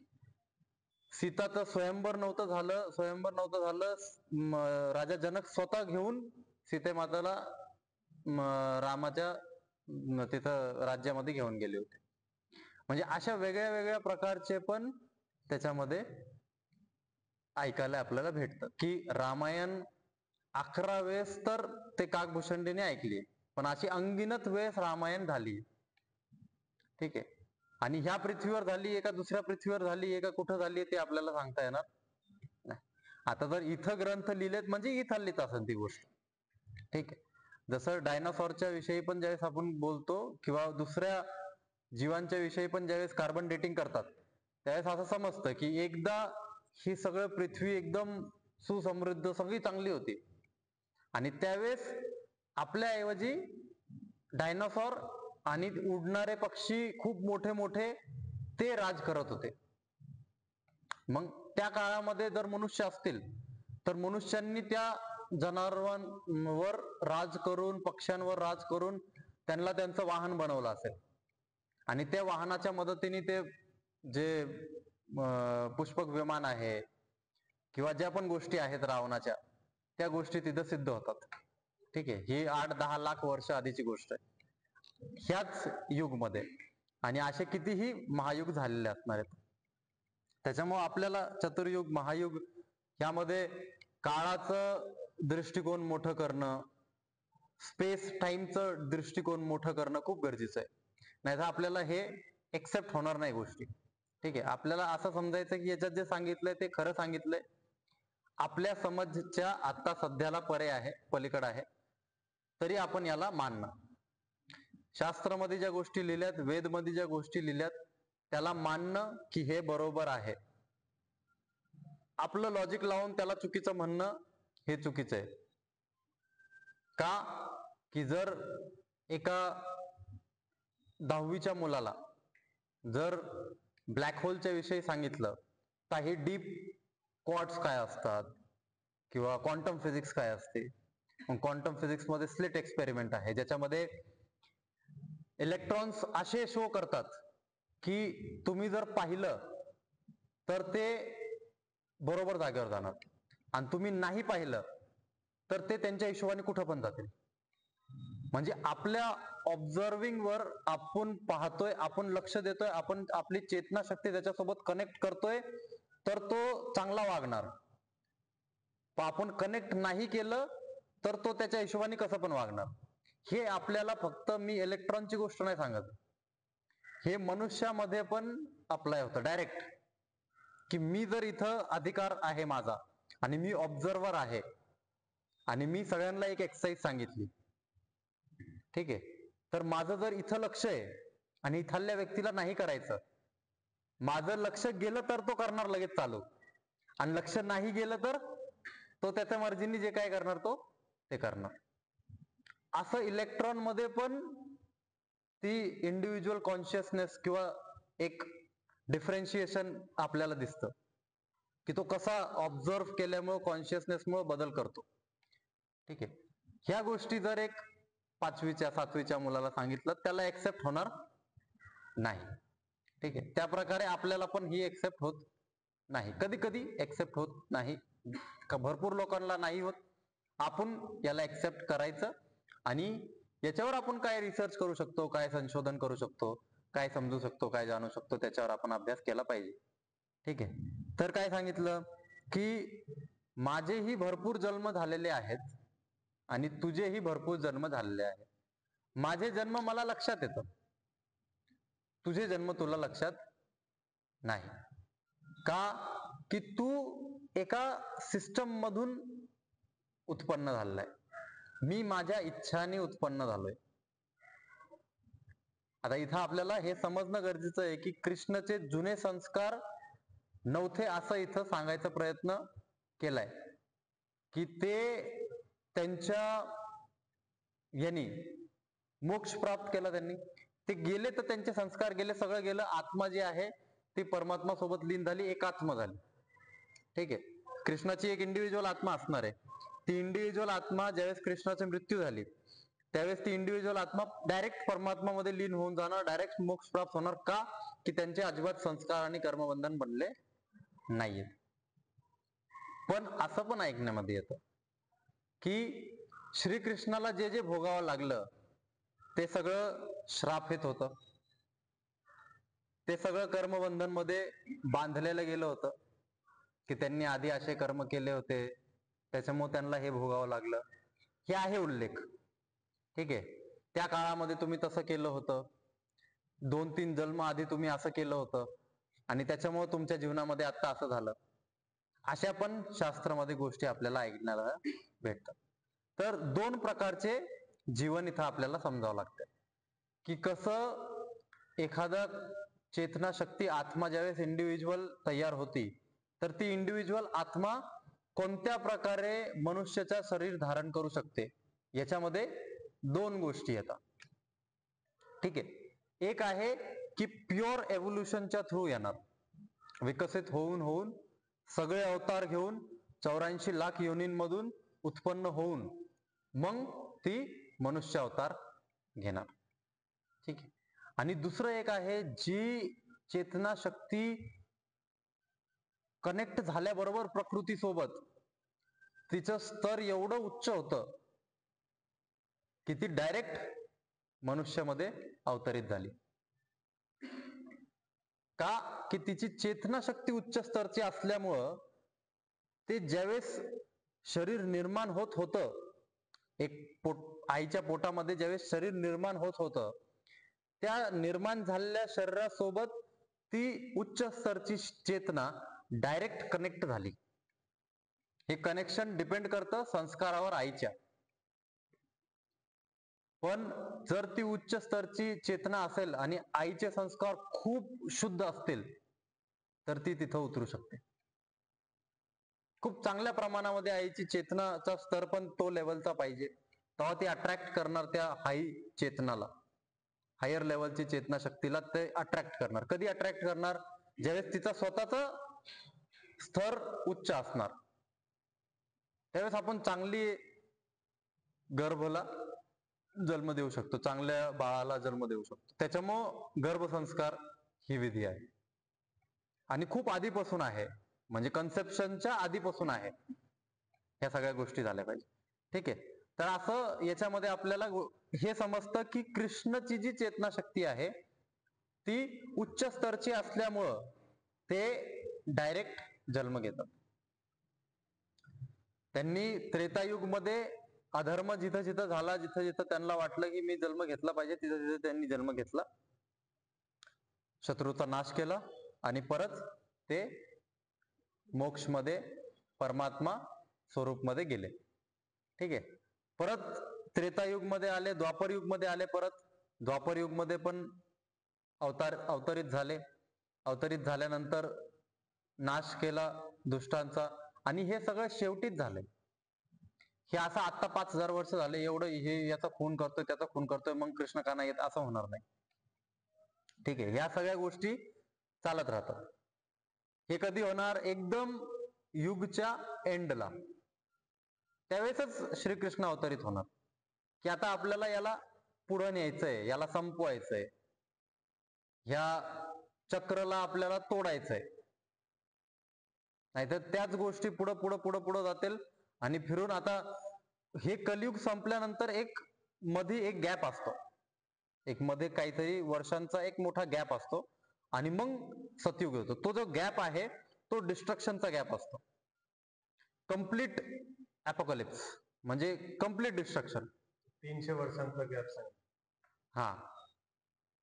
सीताचं स्वयंवर नव्हतं झालं, राजा जनक स्वतः घेऊन सीते माताला रामाच्या तिथं राज्यामध्ये घेऊन गेले होते. म्हणजे अशा वेगळ्या वेगळ्या प्रकारचे पण त्याच्यामध्ये ऐकायला आपल्याला भेटतं की रामायण 11 वेळेस तर ते काकभूषंडीने ऐकली, पण अशी अंगिनत वेळेस रामायण झाली. ठीक आहे. आणि ह्या पृथ्वीवर झाली एका दुसऱ्या पृथ्वीवर झाली एका कुठं झाली ते आपल्याला सांगता येणार नाही. आता जर इथं ग्रंथ लिहिलेत म्हणजे इथं लिहित असेल ती गोष्ट. ठीक आहे. जसं डायनासॉरच्या विषयी पण ज्यावेळेस आपण बोलतो किंवा दुसऱ्या जीवांच्या विषयी पण ज्यावेळेस कार्बन डेटिंग करतात त्यावेळेस असं समजतं की एकदा ही सगळं पृथ्वी एकदम सुसमृद्ध सगळी चांगली होती आणि त्यावेळेस आपल्याऐवजी डायनासॉर आणि उडणारे पक्षी खूप मोठे मोठे ते राज करत होते. मग त्या काळामध्ये जर मनुष्य असतील तर मनुष्यांनी त्या जनावरांवर राज करून पक्ष्यांवर राज करून त्यांना त्यांचं वाहन बनवलं असेल आणि त्या वाहनाच्या मदतीने ते जे पुष्पक विमान आहे किंवा ज्या पण गोष्टी आहेत रावणाच्या त्या गोष्टी तिथं सिद्ध होतात. ठीक आहे. ही 8-10 लाख वर्ष आधीची गोष्ट आहे ह्याच युगमध्ये आणि असे कितीही महायुग झालेले असणार आहेत. त्याच्यामुळे आपल्याला चतुर्युग महायुग ह्यामध्ये काळाचं दृष्टिकोन मोठं करणं, स्पेस टाइमचं दृष्टिकोन मोठं करणं खूप गरजेचं आहे. नाहीतर आपल्याला हे एक्सेप्ट होणार नाही गोष्टी. ठीक आहे. आपल्याला असं समजायचं की याच्यात जे सांगितलंय ते खरं सांगितलंय, आपल्या समजच्या आता सध्याला परे आहे, पलीकडे आहे, तरी आपण याला मानणं. शास्त्रामध्ये ज्या गोष्टी लिहिल्यात, वेदमध्ये ज्या गोष्टी लिहिल्यात त्याला मानणं की हे बरोबर आहे. आपलं लॉजिक लावून त्याला चुकीचं म्हणणं हे चुकीचं आहे. का की जर एका 10वीच्या मुलाला जर ब्लॅक होलच्या विषयी सांगितलं काही डीप क्वार्ट्स काय असतात किंवा क्वांटम फिजिक्स काय असते. क्वांटम फिजिक्स मध्ये स्लिट एक्सपेरिमेंट आहे, ज्याच्यामध्ये इलेक्ट्रॉन्स असे शो करतात की तुम्ही जर पाहिलं तर ते बरोबर जागेवर जाणार, आणि तुम्ही नाही पाहिलं तर ते त्यांच्या हिशोबाने कुठं पण जातील. म्हणजे आपल्या ऑब्झर्विंग वर आपण पाहतोय, आपण लक्ष देतोय, आपण आपली चेतना शक्ती त्याच्यासोबत कनेक्ट करतोय, तर तो चांगला वागणार. आपण कनेक्ट नाही केलं तर तो त्याच्या हिशोबाने कसं पण वागणार. हे आपल्याला फक्त मी इलेक्ट्रॉनची गोष्ट नाही सांगत, हे मनुष्यामध्ये पण अप्लाय होतं डायरेक्ट. की मी जर इथं अधिकार आहे माझा आणि मी ऑब्झर्वर आहे आणि मी सगळ्यांना एक एक्सरसाइज सांगितली, ठीक आहे, तर माझं जर इथं लक्ष आहे आणि इथल्या व्यक्तीला नाही करायचं, माझं लक्ष गेलं तर तो करणार लगेच चालू, आणि लक्ष नाही गेलं तर तो त्याच्या मर्जीने जे काय करणार तो ते करणार. असं इलेक्ट्रॉन मध्ये पण ती इंडिव्हिज्युअल कॉन्शियसनेस किंवा एक डिफरेन्शिएशन आपल्याला दिसतं की तो कसा ऑब्झर्व केल्यामुळे कॉन्शियसनेसमुळे बदल करतो. ठीक आहे, ह्या गोष्टी जर एक 5वीच्या 7वीच्या मुलाला सांगितलं, त्याला एक्सेप्ट होणार नाही. ठीक आहे, त्या प्रकारे आपल्याला पण ही एक्सेप्ट होत नाही, कधी कधी एक्सेप्ट होत नाही, भरपूर लोकांना नाही होत. आपण याला एक्सेप्ट करायचं आणि याच्यावर आपण काय रिसर्च करू शकतो, काय संशोधन करू शकतो, काय समजू शकतो, काय जाणू शकतो, त्याच्यावर आपण अभ्यास केला पाहिजे. ठीक आहे, तर काय सांगितलं की माझेही भरपूर जन्म झालेले आहेत आणि तुझेही भरपूर जन्म झालेले आहेत. माझे जन्म मला लक्षात येतं, तुझे जन्म तुला लक्षात नाही. का? की तू एका सिस्टम मधून उत्पन्न झालेला आहे, मी माझ्या इच्छाने उत्पन्न झालोय. आता इथं आपल्याला हे समजणं गरजेचं आहे की कृष्णचे जुने संस्कार नव्हते असं इथं सांगायचा प्रयत्न केलाय, की ते त्यांच्या यांनी मोक्ष प्राप्त केला, त्यांनी ते गेले तर त्यांचे संस्कार गेले, सगळं गेलं. आत्मा जी आहे ती परमात्मा सोबत लीन झाली, एक आत्मा झाली. ठीक आहे, कृष्णाची एक इंडिव्हिज्युअल आत्मा असणार आहे. ती इंडिव्हिज्युअल आत्मा ज्यावेळेस कृष्णाची मृत्यू झाली त्यावेळेस ती इंडिव्हिज्युअल आत्मा डायरेक्ट परमात्मा मध्ये लीन होऊन जाणार, डायरेक्ट मोक्ष प्राप्त होणार. का? की त्यांचे अजिबात संस्कार आणि कर्मबंधन बनले नाहीये. पण असं पण ऐकण्यामध्ये येतं की श्रीकृष्णाला जे जे भोगावं लागलं ते सगळं श्रापित होतं, ते सगळं कर्मबंधन मध्ये बांधलेलं गेलं होतं, की त्यांनी आधी असे कर्म केले होते त्याच्यामुळे त्यांना हे भोगावं लागलं. हे आहे उल्लेख. ठीक आहे, त्या काळामध्ये तुम्ही तसं केलं होतं, 2-3 जन्म आधी तुम्ही असं केलं होतं आणि त्याच्यामुळे तुमच्या जीवनामध्ये आता असं झालं. अशा पण शास्त्रामध्ये गोष्टी आपल्याला ऐकण्याला भेटतात. तर 2 प्रकारचे जीवन इथं आपल्याला समजावं लागतं, की कसं एखादा चेतना शक्ती आत्मा ज्यावेळेस इंडिव्हिज्युअल तयार होती, तर ती इंडिव्हिज्युअल आत्मा कोणत्या प्रकारे मनुष्याचा शरीर धारण करू शकते. याच्यामध्ये 2 गोष्टी येतात. ठीक आहे, एक आहे की प्युअर एव्होल्युशनच्या थ्रू येणार, विकसित होऊन होऊन सगळे अवतार घेऊन 84 लाख योनींमधून उत्पन्न होऊन मग ती मनुष्य अवतार घेणार. ठीक आहे, आणि दुसरं एक आहे जी चेतना शक्ती कनेक्ट झाल्याबरोबर प्रकृती सोबत तिचं स्तर एवढं उच्च होतं की ती डायरेक्ट मनुष्यामध्ये अवतरित झाली. का? की तिची चेतना शक्ती उच्च स्तरची असल्यामुळं ते ज्यावेळेस शरीर निर्माण होत होतं, एक आईच्या पोटामध्ये ज्यावेळेस शरीर निर्माण होत होतं, त्या निर्माण झालेल्या शरीरासोबत ती उच्च स्तरची चेतना डायरेक्ट कनेक्ट झाली. हे कनेक्शन डिपेंड करतं संस्कारावर आईच्या. पण जर ती उच्च स्तरची चेतना असेल आणि आईचे संस्कार खूप शुद्ध असतील तर ती तिथं उतरू शकते. खूप चांगल्या प्रमाणामध्ये आईची चेतनाचा स्तर पण तो लेवलचा पाहिजे, तेव्हा ती अट्रॅक्ट करणार त्या हाई चेतनाला, हायर लेवलची चेतना शक्तीला ते अट्रॅक्ट करणार. कधी अट्रॅक्ट करणार? ज्यावेळेस तिचा स्वतःचा स्तर उच्च असणार, त्यावेळेस आपण चांगली गर्भला जन्म देऊ शकतो, चांगल्या बाळाला जन्म देऊ शकतो. त्याच्यामुळं गर्भसंस्कार ही विधी आहे आणि खूप आधीपासून आहे, म्हणजे कन्सेप्शनच्या आधीपासून आहे ह्या सगळ्या गोष्टी झाल्या पाहिजे. ठीक आहे. तर असं याच्यामध्ये आपल्याला हे समजतं की कृष्णची जी चेतना शक्ती आहे ती उच्च स्तरची असल्यामुळं ते डायरेक्ट जन्म घेतात. त्यांनी त्रेतायुगमध्ये अधर्म जिथं जिथं झाला, जिथं जिथं त्यांना वाटलं की मी जन्म घेतला पाहिजे, तिथं तिथं त्यांनी जन्म घेतला, शत्रूचा नाश केला आणि परत ते मोक्षमध्ये परमात्मा स्वरूपमध्ये गेले. ठीक आहे. परत त्रेतायुगमध्ये आले, द्वापरयुगमध्ये आले, परत द्वापरयुगमध्ये पण अवतरित झाले. अवतरित झाल्यानंतर नाश केला दुष्टांचा आणि हे सगळं शेवटीच झालंय. हे असं आता 5000 वर्ष झाले एवढं हे याचा खून करतोय त्याचा खून करतोय मग कृष्ण का नाही येत असं होणार नाही. ठीक आहे. ह्या सगळ्या गोष्टी चालत राहतात. हे कधी होणार? एकदम युगच्या एंडला, त्यावेळेसच श्रीकृष्ण अवतरित होणार की आता आपल्याला याला पुढं न्यायचंय, याला संपवायचंय, ह्या चक्रला आपल्याला तोडायचंय. नाहीतर त्याच गोष्टी पुढं पुढं पुढं पुढं जातील आणि फिरून आता हे कलियुग संपल्यानंतर एक मध्ये एक गॅप असतो, एक मध्ये काहीतरी वर्षांचा एक मोठा गॅप असतो आणि मग सतयुग येतो. तो जो गॅप आहे तो डिस्ट्रक्शनचा गॅप असतो. कम्प्लीट अपोकॅलिप्स म्हणजे कम्प्लीट डिस्ट्रक्शन. 300 वर्षांचा गॅप सांग. हा,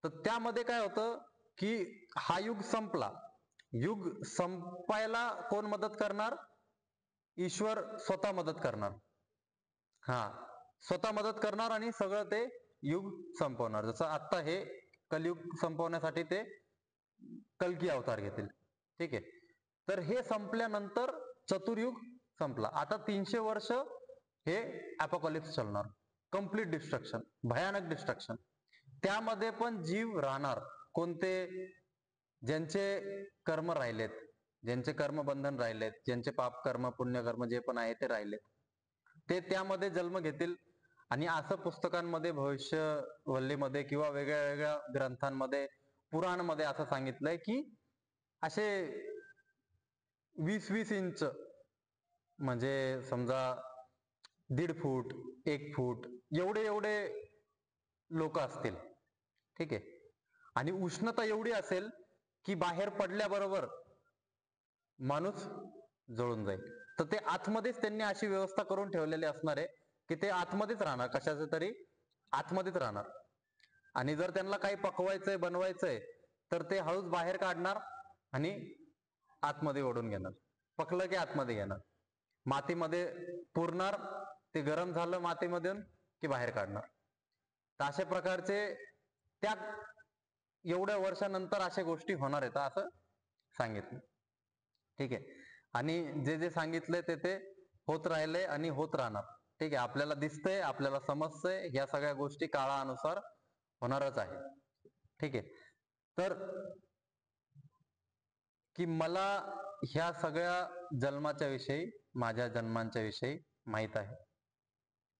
तर त्यामध्ये काय होतं की हा युग संपला, युग संपायला कोण मदत करणार? ईश्वर स्वतः मदत करणार. हा, स्वतः मदत करणार आणि सगळं ते युग संपवणार. जसं आता हे कलियुग संपवण्यासाठी ते कल्की अवतार घेतील. ठीक आहे. तर हे संपल्यानंतर चतुर्युग संपला. आता 300 वर्ष हे अपोकॅलिप्स चालणार, कम्प्लीट डिस्ट्रक्शन, भयानक डिस्ट्रक्शन. त्यामध्ये पण जीव राहणार. कोणते? ज्यांचे कर्म राहिलेत, ज्यांचे कर्मबंधन राहिलेत, ज्यांचे पाप कर्म पुण्य कर्म जे पण आहे ते राहिलेत, ते त्यामध्ये जन्म घेतील. आणि असं पुस्तकांमध्ये, भविष्यवल्लीमध्ये किंवा वेगळ्या वेगळ्या ग्रंथांमध्ये, पुराणमध्ये असं सांगितलंय की असे 20-20 इंच म्हणजे समजा 1.5 फूट 1 फूट एवढे एवढे लोक असतील. ठीक आहे. आणि उष्णता एवढी असेल की बाहेर पडल्याबरोबर माणूस जळून जाईल. तर ते आतमध्येच त्यांनी अशी व्यवस्था करून ठेवलेली असणार आहे की ते आतमध्येच राहणार, कशाचं तरी आतमध्येच राहणार. आणि जर त्यांना काही पकवायचंय बनवायचंय तर ते हळूच बाहेर काढणार आणि आतमध्ये ओढून घेणार, पकलं की आतमध्ये घेणार, मातीमध्ये पुरणार, ते गरम झालं मातीमधून की बाहेर काढणार. तर अशा प्रकारचे त्या एवढ्या वर्षानंतर अशा गोष्टी होणार आहेत असं सांगितलं. ठीक आहे. आणि जे जे सांगितलंय ते होत राहिले आणि होत राहणार. ठीक आहे. आपल्याला दिसतंय, आपल्याला समजतंय, ह्या सगळ्या गोष्टी काळानुसार होणारच आहे. ठीक आहे. तर की मला ह्या सगळ्या जन्माच्या विषयी, माझ्या जन्मांच्या विषयी माहित आहे.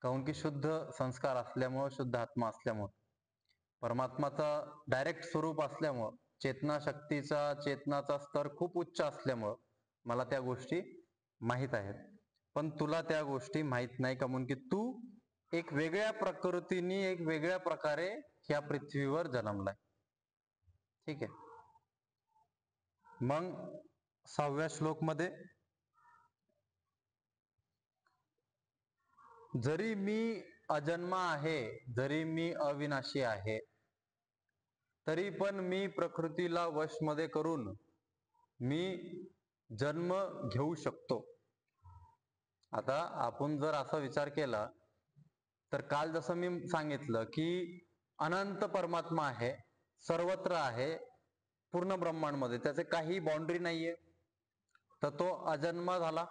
काऊन की शुद्ध संस्कार असल्यामुळं, शुद्ध आत्मा असल्यामुळं, परमात्माचा डायरेक्ट स्वरूप असल्यामुळं, चेतना शक्तीचा, चेतनाचा स्तर खूप उच्च असल्यामुळं मला त्या गोष्टी माहीत आहेत. पण तुला त्या गोष्टी माहीत नाही का? म्हणून की तू एक वेगळ्या प्रकृतीने, एक वेगळ्या प्रकारे ह्या पृथ्वीवर जन्मलाय. ठीक आहे. मग 6व्या श्लोक मध्ये, जरी मी अजन्मा आहे, जरी मी अविनाशी आहे, तरी पण मी प्रकृतीला वशमध्ये करून मी जन्म घेऊ शकतो. आता आपण जर असा विचार केला तर काल जसं मी सांगितलं की अनंत परमात्मा आहे, सर्वत्र आहे, पूर्ण ब्रह्मांडमध्ये, त्याचे काही बाउंड्री नाहीये. तर तो अजन्मा झाला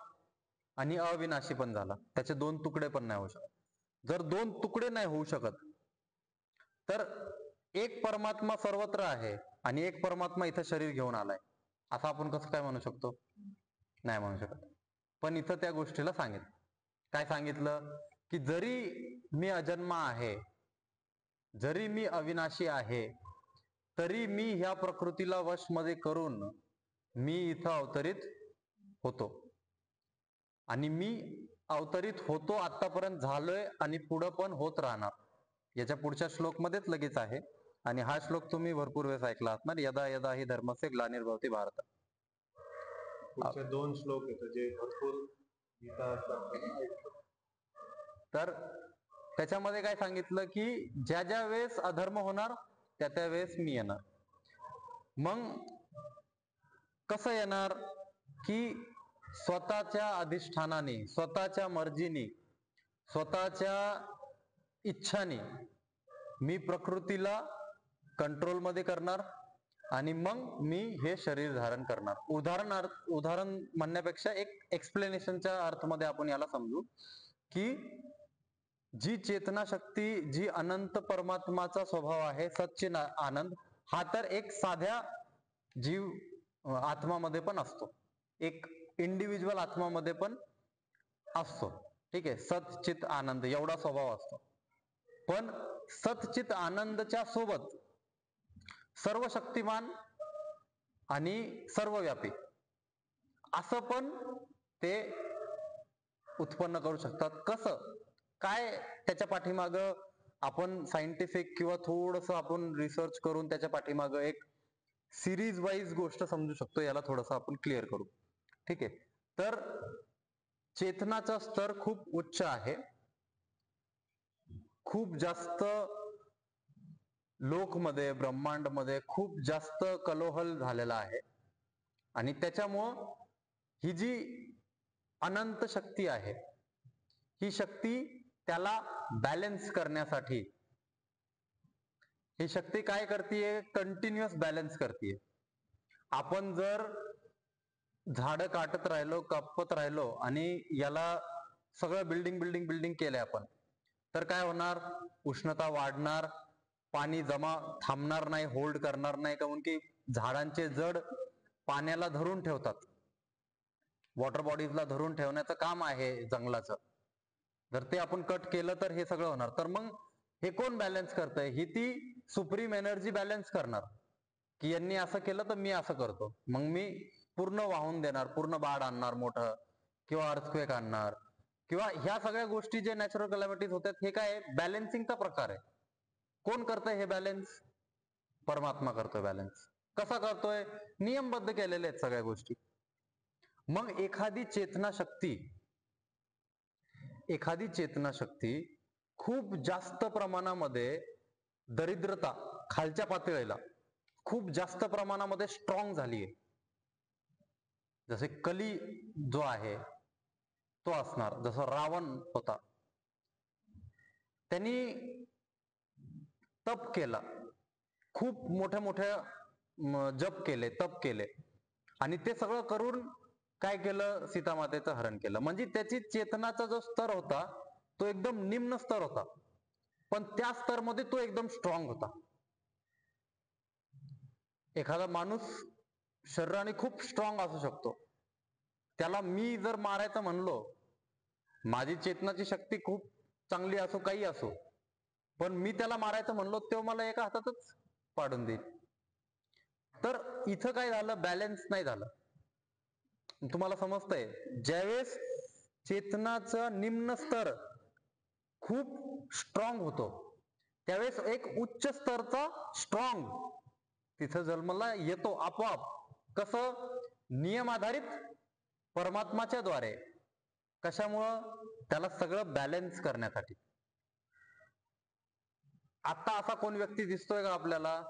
आणि अविनाशी पण झाला. त्याचे 2 तुकडे पण नाही होऊ शकत. जर 2 तुकडे नाही होऊ शकत तर एक परमात्मा सर्वत्र आहे आणि एक परमात्मा इथं शरीर घेऊन आलाय असं आपण कसं काय म्हणू शकतो? नाही म्हणू शकत. पण इथं त्या गोष्टीला सांगितलं. काय सांगितलं? की जरी मी अजन्मा आहे, जरी मी अविनाशी आहे, तरी मी ह्या प्रकृतीला वशमध्ये करून मी इथं अवतरित होतो. आणि मी अवतरित होतो, आतापर्यंत झालोय आणि पुढं पण होत राहणार. याच्या पुढच्या श्लोक मध्येच लगेच आहे. आणि हा श्लोक तुम्ही भरपूर वेळेस ऐकला असणार. यदा यदा ही धर्मस्य ग्लानिर्भवति भारत. पुढचे 2 श्लोक आहेत जे भरपूर गीता शास्त्रात ऐकतो. तर त्याच्यामध्ये काय सांगितलं की ज्या ज्या वेळेस अधर्म होणार त्या त्या वेळेस मी येणार. मग कसं येणार? की स्वतःच्या अधिष्ठानाने, स्वतःच्या मर्जीने, स्वतःच्या इच्छाने मी प्रकृतीला कंट्रोल मध्ये करणार आणि मग मी हे शरीर धारण करणार. उदाहरण म्हणण्यापेक्षा एक एक्सप्लेनेशनच्या अर्थमध्ये आपण याला समजू की जी चेतना शक्ती, जी अनंत परमात्माचा स्वभाव आहे, सच्चिन आनंद, हा तर एक साध्या जीव आत्मामध्ये पण असतो, एक इंडिव्हिज्युअल आत्मामध्ये पण असतो. ठीक आहे, सच्चित आनंद एवढा स्वभाव असतो. पण सच्चित आनंदच्या सोबत सर्व शक्तिमान आणि सर्वव्यापी असं पण ते उत्पन्न करू शकतात. कसं काय? त्याच्या पाठीमाग आपण सायंटिफिक किंवा थोडस आपण रिसर्च करून त्याच्या पाठीमाग एक सिरीज वाईज गोष्ट समजू शकतो. याला थोडस आपण क्लिअर करू. ठीक आहे, तर चेतनाचा स्तर खूप उच्च आहे. खूप जास्त लोकमध्ये, ब्रह्मांडमध्ये खूप जास्त कलोहल झालेला आहे. आणि त्याच्यामुळं ही जी अनंत शक्ती आहे, ही शक्ती त्याला बॅलन्स करण्यासाठी, ही शक्ती काय करतीये? कंटिन्युअस बॅलन्स करतीये. आपण जर झाडं काटत राहिलो, कापत राहिलो आणि याला सगळं बिल्डिंग केलंय आपण, तर काय होणार? उष्णता वाढणार, पाणी जमा थांबणार नाही, होल्ड करणार नाही. काऊन की झाडांचे जड पाण्याला धरून ठेवतात. वॉटर बॉडीजला धरून ठेवण्याचं काम आहे जंगलाचं. जर ते आपण कट केलं तर हे सगळं होणार. तर मग हे कोण बॅलन्स करतंय? ही ती सुप्रीम एनर्जी बॅलन्स करणार की यांनी असं केलं तर मी असं करतो, मग मी पूर्ण वाहून देणार, पूर्ण बाढ आणणार मोठं, किंवा अर्थक्वेक आणणार, किंवा ह्या सगळ्या गोष्टी जे नॅचरल कलॅमिटीज होतात, हे काय बॅलन्सिंगचा प्रकार आहे. कोण करतंय हे बॅलन्स? परमात्मा करतोय बॅलन्स. कसा करतोय? नियमबद्ध केलेले आहेत सगळ्या गोष्टी. मग एखादी चेतना शक्ती खूप जास्त प्रमाणामध्ये दरिद्रता, खालच्या पातळीला खूप जास्त प्रमाणामध्ये स्ट्रॉंग झालीये. जसे कली जो आहे तो असणार, जसं रावण होता, त्यांनी तप केला, खूप मोठ्या जप केले, तप केले, आणि ते सगळं करून काय केलं? सीतामातेचं हरण केलं. म्हणजे त्याची चेतनाचा जो स्तर होता तो एकदम निम्न स्तर होता, पण त्या स्तरमध्ये तो एकदम स्ट्रॉंग होता. एखादा माणूस शरीराने खूप स्ट्रॉंग असू शकतो, त्याला मी जर मारायचं म्हणलो, माझी चेतनाची शक्ती खूप चांगली असो, काही असो, पण मी त्याला मारायचं म्हणलो, तो मला एका हातातच पाडून देईल. तर इथं काय झालं? बॅलन्स नाही झालं. तुम्हाला समजतंय? ज्यावेळेस चेतनाचा निम्न स्तर खूप स्ट्रॉंग होतो, त्यावेळेस एक उच्च स्तरचा स्ट्रॉंग तिथं जन्माला येतो आपोआप. कसं? नियम आधारित परमात्माच्या द्वारे. कशामुळं? त्याला सगळं बॅलन्स करण्यासाठी. आता असा कोण व्यक्ती दिसतोय का आपल्याला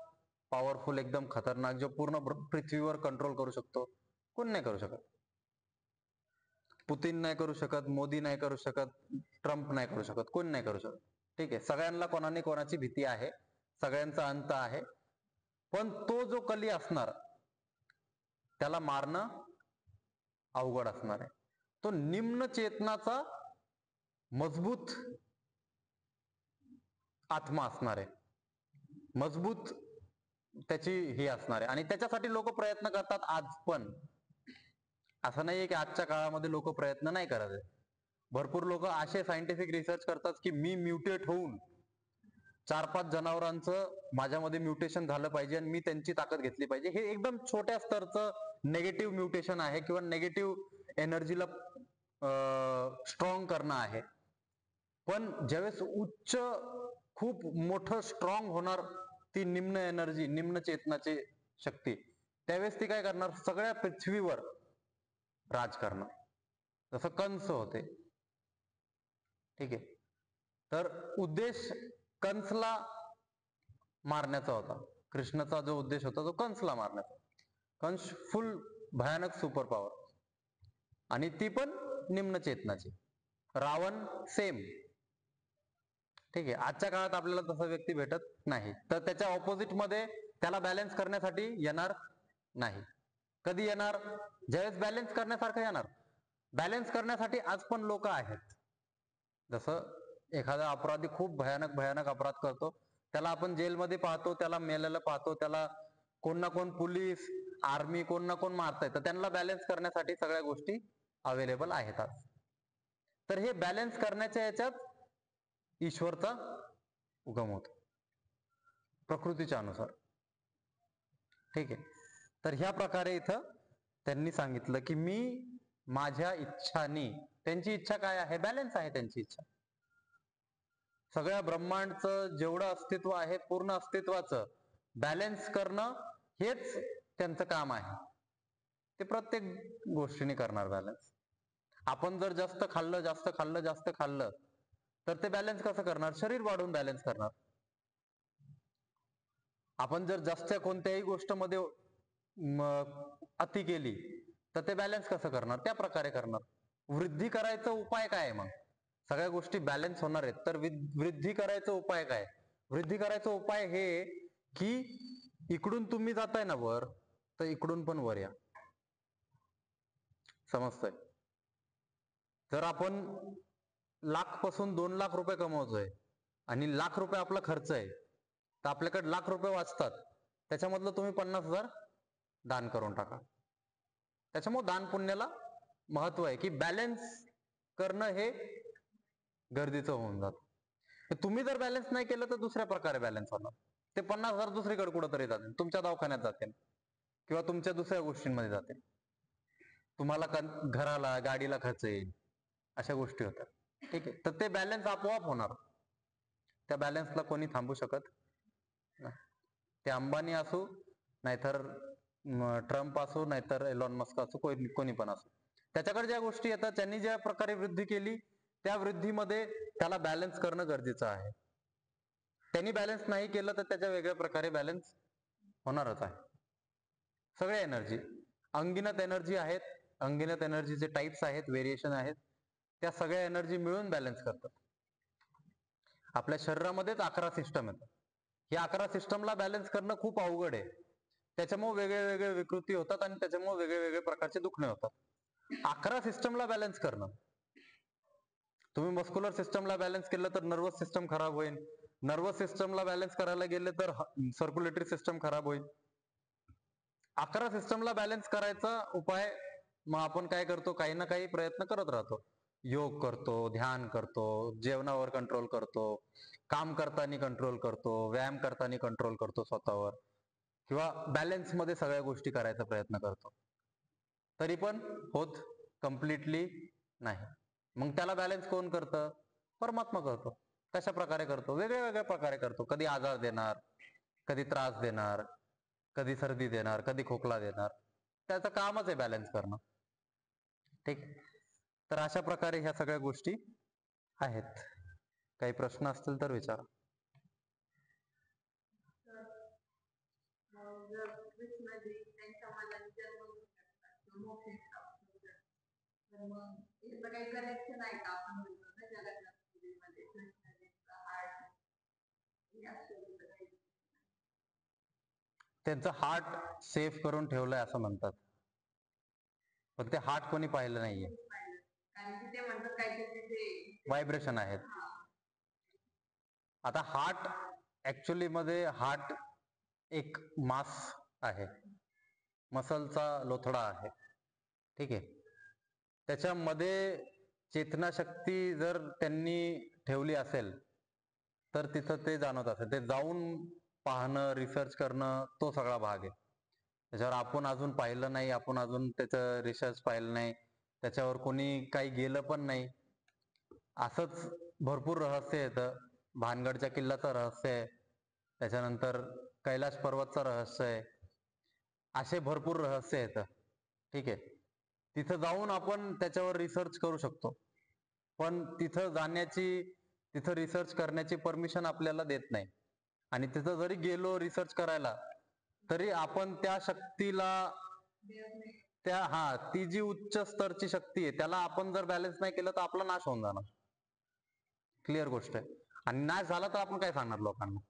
पॉवरफुल, एकदम खतरनाक, जो पूर्ण पृथ्वीवर कंट्रोल करू शकतो? कोण नाही करू शकत. पुतीन नाही करू शकत, मोदी नाही करू शकत, ट्रम्प नाही करू शकत, कोण नाही करू शकत. ठीक आहे, सगळ्यांना कोणाने कोणाची भीती आहे, सगळ्यांचा अंत आहे. पण तो जो कली असणार त्याला मारणं अवघड असणार आहे. तो निम्न चेतनाचा मजबूत आत्मा असणार आहे, मजबूत त्याची ही असणार आहे. आणि त्याच्यासाठी लोक प्रयत्न करतात आज पण. असं नाहीये की आजच्या काळामध्ये लोक प्रयत्न नाही करत आहे. भरपूर लोक असे सायंटिफिक रिसर्च करतात की मी म्युटेट होऊन 4-5 जनावरांचं माझ्यामध्ये म्युटेशन झालं पाहिजे आणि मी त्यांची ताकद घेतली पाहिजे. हे एकदम छोट्या स्तरचं नेगेटिव्ह म्युटेशन आहे किंवा नेगेटिव्ह एनर्जीला स्ट्रॉंग करणं आहे. पण ज्यावेळेस उच्च खूप मोठं स्ट्रॉंग होणार ती निम्न एनर्जी, निम्न चेतनाची शक्ती, त्यावेळेस ती काय करणार, सगळ्या पृथ्वीवर राज करणार. जसं कंस होते. ठीक आहे. तर उद्देश कंसला मारण्याचा होता. कृष्णाचा जो उद्देश होता तो कंसला मारण्याचा. कंस फुल भयानक सुपर पॉवर आणि ती पण निम्न चेतनाची. रावण सेम. ठीक आहे. आजच्या काळात आपल्याला तसा व्यक्ती भेटत नाही, तर त्याच्या ऑपोजिट मध्ये त्याला बॅलन्स करण्यासाठी येणार नाही. कधी येणार? ज्यावेळेस बॅलन्स करण्यासारखं येणार. बॅलन्स करण्यासाठी आज पण लोक आहेत. जसं एखादा अपराधी खूप भयानक अपराध करतो, त्याला आपण जेलमध्ये पाहतो, त्याला मेलेलं पाहतो, त्याला कोण ना कोण पोलीस, आर्मी, कोण ना कोण मारताय, तर त्यांना बॅलन्स करण्यासाठी सगळ्या गोष्टी अवेलेबल आहेत आज. तर हे बॅलन्स करण्याच्या याच्यात ईश्वरचा उगम होतो प्रकृतीच्या अनुसार. ठीक आहे. तर ह्या प्रकारे इथं त्यांनी सांगितलं की मी माझ्या इच्छानी, त्यांची इच्छा काय आहे? बॅलन्स आहे त्यांची इच्छा. सगळ्या ब्रह्मांडचं जेवढं अस्तित्व आहे, पूर्ण अस्तित्वाचं बॅलन्स करणं हेच त्यांचं काम आहे. ते प्रत्येक गोष्टीने करणार बॅलन्स. आपण जर जास्त खाल्लं तर ते बॅलन्स कसं करणार? शरीर वाढवून बॅलन्स करणार. आपण जर जास्त कोणत्याही गोष्टमध्ये अति केली तर ते बॅलन्स कसं करणार? त्या प्रकारे करणार. वृद्धी करायचा उपाय काय मग? सगळ्या गोष्टी बॅलन्स होणार आहेत, तर वृद्धी करायचा उपाय काय? वृद्धी करायचा उपाय हे की इकडून तुम्ही जाताय ना वर, तर इकडून पण वर या. समजतंय? जर आपण लाखपासून 2 लाख रुपये कमवतोय आणि लाख रुपये आपला खर्च आहे, तर आपल्याकडे लाख रुपये वाचतात, त्याच्यामधलं तुम्ही 50,000 दान करून टाका. त्याच्यामुळे दान पुण्याला महत्व आहे की बॅलन्स करणं हे गरजेचं होऊन जातं. तुम्ही जर बॅलन्स नाही केलं तर दुसऱ्या प्रकारे बॅलन्स होणार. ते 50,000 दुसरीकडे कुठंतरी जातील, तुमच्या दवाखान्यात जातील किंवा तुमच्या दुसऱ्या गोष्टींमध्ये जातील. तुम्हाला घराला, गाडीला खर्च येईल, अशा गोष्टी होतात. ठीक आहे. तर ते बॅलन्स आपोआप होणार. त्या बॅलन्सला कोणी थांबू शकत नाही. ते अंबानी असो, नाहीतर ट्रम्प असो, नाहीतर एलॉन मस्क असो, कोणी पण असो, त्याच्याकडे ज्या गोष्टी येतात, त्यांनी ज्या प्रकारे वृद्धी केली, त्या वृद्धीमध्ये त्याला बॅलन्स करणं गरजेचं आहे. त्यांनी बॅलन्स नाही केलं तर त्याच्या वेगळ्या प्रकारे बॅलन्स होणारच आहे. सगळे एनर्जी, अंगिनत एनर्जी आहेत, अंगिनत एनर्जीचे टाइप्स आहेत, व्हेरिएशन आहेत, त्या सगळ्या एनर्जी मिळून बॅलन्स करतात. आपल्या शरीरामध्येच 11 सिस्टम आहेत. या 11 सिस्टमला बॅलन्स करणं खूप अवघड आहे. त्याच्यामुळे वेगळे विकृती होतात आणि त्याच्यामुळे वेगळे प्रकारचे दुखणे होतात. 11 सिस्टमला बॅलन्स करणं, तुम्ही मस्क्युलर सिस्टमला बॅलन्स केलं तर नर्वस सिस्टम खराब होईल, नर्वस सिस्टमला बॅलन्स करायला गेले तर सर्क्युलेटरी सिस्टम खराब होईल. 11 सिस्टमला बॅलन्स करायचा उपाय मग आपण काय करतो? काही ना काही प्रयत्न करत राहतो. योग करतो, ध्यान करतो, जेवणावर कंट्रोल करतो, काम करताना कंट्रोल करतो, व्यायाम करताना कंट्रोल करतो स्वतःवर, किंवा बॅलन्स मध्ये सगळ्या गोष्टी करायचा प्रयत्न करतो. तरी पण होत कम्प्लिटली नाही. मग त्याला बॅलन्स कोण करतं? परमात्मा करतो. कशा प्रकारे करतो? वेगळ्या प्रकारे करतो. कधी आजार देणार, कधी त्रास देणार, कधी सर्दी देणार, कधी खोकला देणार. त्याचं कामच आहे बॅलन्स करणं. ठीक. तर अशा प्रकारे ह्या सगळ्या गोष्टी आहेत. काही प्रश्न असतील तर विचारा. त्यांचं हार्ट सेफ करून ठेवलंय असं म्हणतात, पण ते हार्ट कोणी पाहिलं नाहीये. व्हायब्रेशन आहेत. आता हार्ट ऍक्च्युअली मध्ये हार्ट एक मास आहे, मसलचा लोथडा आहे. ठीक आहे. त्याच्यामध्ये चेतनाशक्ती जर त्यांनी ठेवली असेल तर तिथं ते जाणवत असेल. ते जाऊन पाहणं, रिसर्च करणं तो सगळा भाग आहे. त्याच्यावर आपण अजून पाहिलं नाही, आपण अजून त्याचं रिसर्च पाहिलं नाही, त्याच्यावर कोणी काही गेलं पण नाही. असंच भरपूर रहस्य येतं. भानगडच्या किल्ल्याचं रहस्य आहे, त्याच्यानंतर कैलाश पर्वतचं रहस्य आहे, असे भरपूर रहस्य येतं. ठीक आहे, तिथं जाऊन आपण त्याच्यावर रिसर्च करू शकतो, पण तिथं रिसर्च करण्याची परमिशन आपल्याला देत नाही. आणि तिथं जरी गेलो रिसर्च करायला तरी आपण त्या शक्तीला ती जी उच्च स्तरची शक्ती आहे त्याला आपण जर बॅलन्स नाही केलं तर आपला नाश होऊन जाणार. क्लिअर गोष्ट आहे. आणि नाश झाला तर आपण काय सांगणार लोकांना?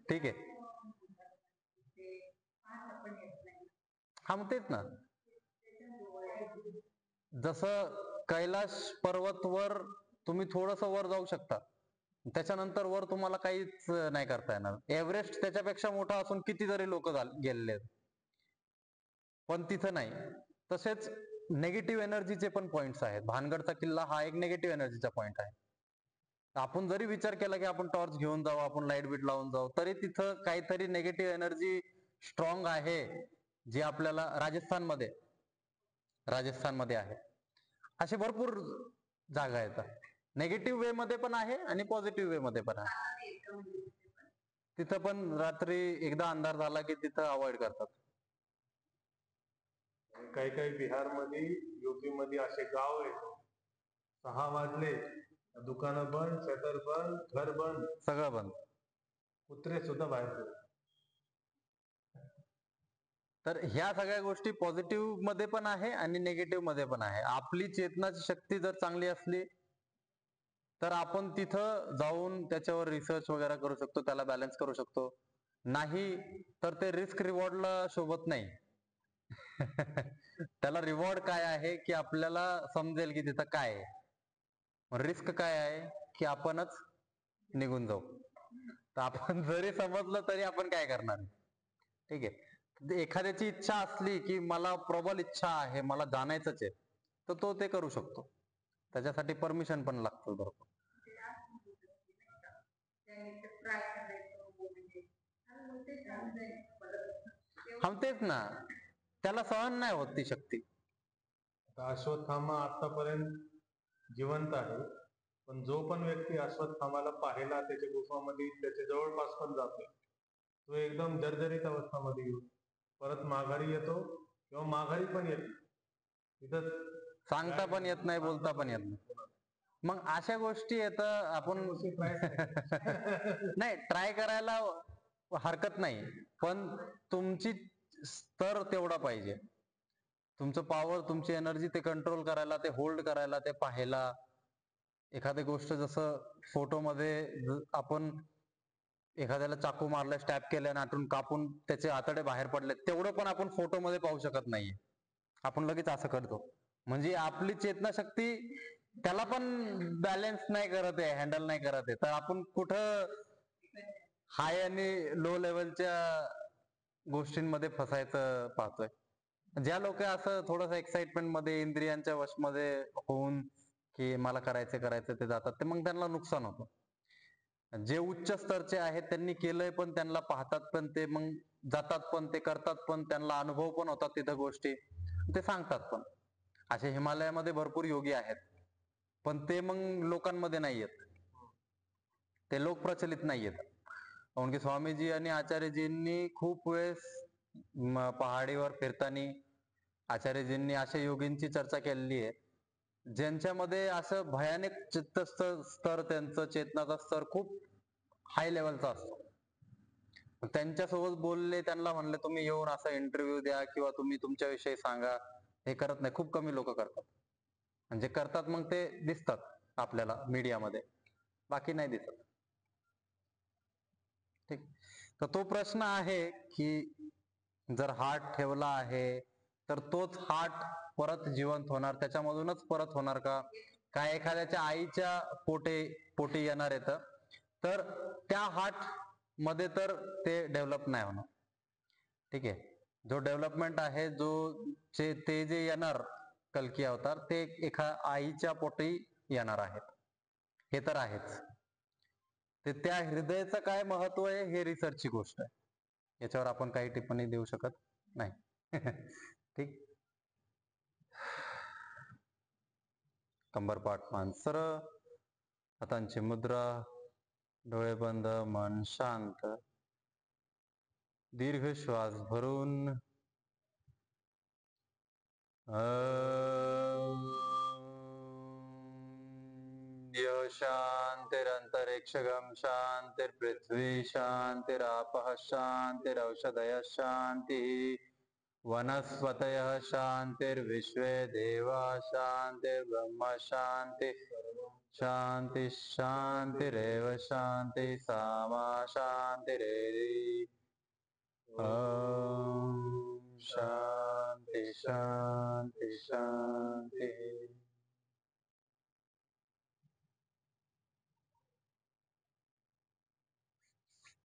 ठीक आहे. मग तेच ना, जसं कैलाश पर्वत वर तुम्ही थोडस वर जाऊ शकता, त्याच्यानंतर वर तुम्हाला काहीच नाही करता येणार. एव्हरेस्ट त्याच्यापेक्षा मोठा असून कितीतरी लोक गेलेले आहेत, पण तिथं नाही. तसेच नेगेटिव्ह एनर्जीचे पण पॉइंट्स आहेत. भानगडचा किल्ला हा एक नेगेटिव्ह एनर्जीचा पॉइंट आहे. आपण जरी विचार केला की आपण टॉर्च घेऊन जाऊ, आपण लाईट बीट लावून जाऊ, तरी तिथं काहीतरी नेगेटिव्ह एनर्जी स्ट्रॉंग आहे, जी आपल्याला राजस्थानमध्ये आहे. असे भरपूर जागा आहेत. नेगेटिव्ह वे मध्ये पण आहे आणि पॉझिटिव्ह वे मध्ये पण आहे. तिथं पण रात्री एकदा अंधार झाला की तिथं अवॉइड करतात. काही काही बिहारमध्ये, युपी मध्ये असे गाव आहेत, 6 वाजले दुकानं बंद, शटर बंद, घर बंद, सगळं बंद, कुत्रे सुद्धा बाहेर फिरतात. तर ह्या सगळ्या गोष्टी पॉझिटिव्ह मध्ये पण आहे आणि निगेटिव्ह मध्ये पण आहे. आपली चेतनाची शक्ती जर चांगली असली तर आपण तिथं जाऊन त्याच्यावर रिसर्च वगैरे करू शकतो, त्याला बॅलन्स करू शकतो. नाही तर ते रिस्क रिवॉर्डला शोभत नाही. त्याला रिवॉर्ड काय आहे की आपल्याला समजेल की तिथं काय आहे. रिस्क काय आहे की आपणच निघून जाऊ. तर आपण जरी समजलं तरी आपण काय करणार? ठीक आहे. एखाद्याची इच्छा असली की मला प्रबल इच्छा आहे, मला जाणायचंच आहे, तर तो ते करू शकतो. त्याच्यासाठी परमिशन पण लागतं बरोबर. तेच ना, त्याला सहन नाही होत ती शक्ती. अश्वत्थामा आतापर्यंत जिवंत आहे, पण जो पण व्यक्ती अश्वत्थामाला पाहिला त्याच्या गुफामध्ये, त्याच्या जवळपास पण जातोय, तो एकदम जर्जरित अवस्थामध्ये येतो. परत माघारी येतो किंवा माघारी पण येतो. तिथं सांगता पण येत नाही, बोलता पण येत नाही. मग अशा गोष्टी येतं आपण नाही, ट्राय करायला हरकत नाही, पण तुमची स्तर तेवढा पाहिजे. तुमचं पॉवर, तुमची एनर्जी ते कंट्रोल करायला, ते होल्ड करायला, ते पाहायला. एखादी गोष्ट जसं फोटोमध्ये आपण एखाद्याला चाकू मारला, स्टॅब केल्या, नाटून कापून त्याचे आतडे बाहेर पडले, तेवढं पण आपण फोटोमध्ये पाहू शकत नाहीये. आपण लगेच असं करतो. म्हणजे आपली चेतनाशक्ती त्याला पण बॅलन्स नाही करत आहे, हँडल नाही करत आहे. तर आपण कुठं हाय आणि लो लेवलच्या गोष्टींमध्ये फसायचं पाहतोय. ज्या लोक असं थोडस एक्साइटमेंट मध्ये, इंद्रियांच्या वशमध्ये होऊन की मला करायचं ते जातात, ते मग त्यांना नुकसान होतं. जे उच्च स्तरचे आहेत त्यांनी केलंय, पण त्यांना पाहतात पण ते, मग जातात पण ते, करतात पण, त्यांना अनुभव पण होतात तिथं गोष्टी, ते सांगतात पण. असे हिमालयामध्ये भरपूर योगी आहेत, पण ते मग लोकांमध्ये नाही येत, ते लोक प्रचलित नाही आहेत. कारण की स्वामीजी आणि आचार्यजींनी खूप वेळेस पहाडीवर फिरताना आचार्यजींनी अशा योगींची चर्चा केलेली आहे, ज्यांच्यामध्ये असं भयानक स्तर, त्यांचं चेतनाचा स्तर खूप हाय लेवलचा असतो. त्यांच्यासोबत बोलले, त्यांना म्हणले तुम्ही येऊन असा इंटरव्ह्यू द्या किंवा तुम्ही तुमच्याविषयी सांगा, हे करत नाही. खूप कमी लोक करतात, म्हणजे करतात मग ते दिसतात आपल्याला मीडियामध्ये, बाकी नाही दिसत. ठीक. तर तो प्रश्न आहे की जर हार्ट ठेवला आहे तर तोच हार्ट परत जिवंत होणार, त्याच्यामधूनच परत होणार का? काय एखाद्याच्या आईच्या पोटी येणार येतं, तर त्या हार्ट मध्ये तर ते डेव्हलप नाही होणार. ठीक आहे. जो डेव्हलपमेंट आहे, ते जे येणार कल्की अवतार ते एका आईच्या पोटी येणार आहेत, हे तर आहेच. ते त्या हृदयाचं काय महत्व आहे हे रिसर्चची गोष्ट आहे, याच्यावर आपण काही टिप्पणी देऊ शकत नाही. ठीक. कंबरपाठ मान सरळ, हातांची मुद्रा, डोळे बंद, मन शांत, दीर्घ श्वास भरून यो शांतिरंतरिक्षगम शांतिर्पृथ्वी शांतिरापः शांतिरौषधयः शांति वनस्पतयः शांतिर्विश्वे देवा शांतिर्ब्रह्म शांति शांति शांतिरेव शांति सामा शांतिरेधि. ओम शांति शांति शांति.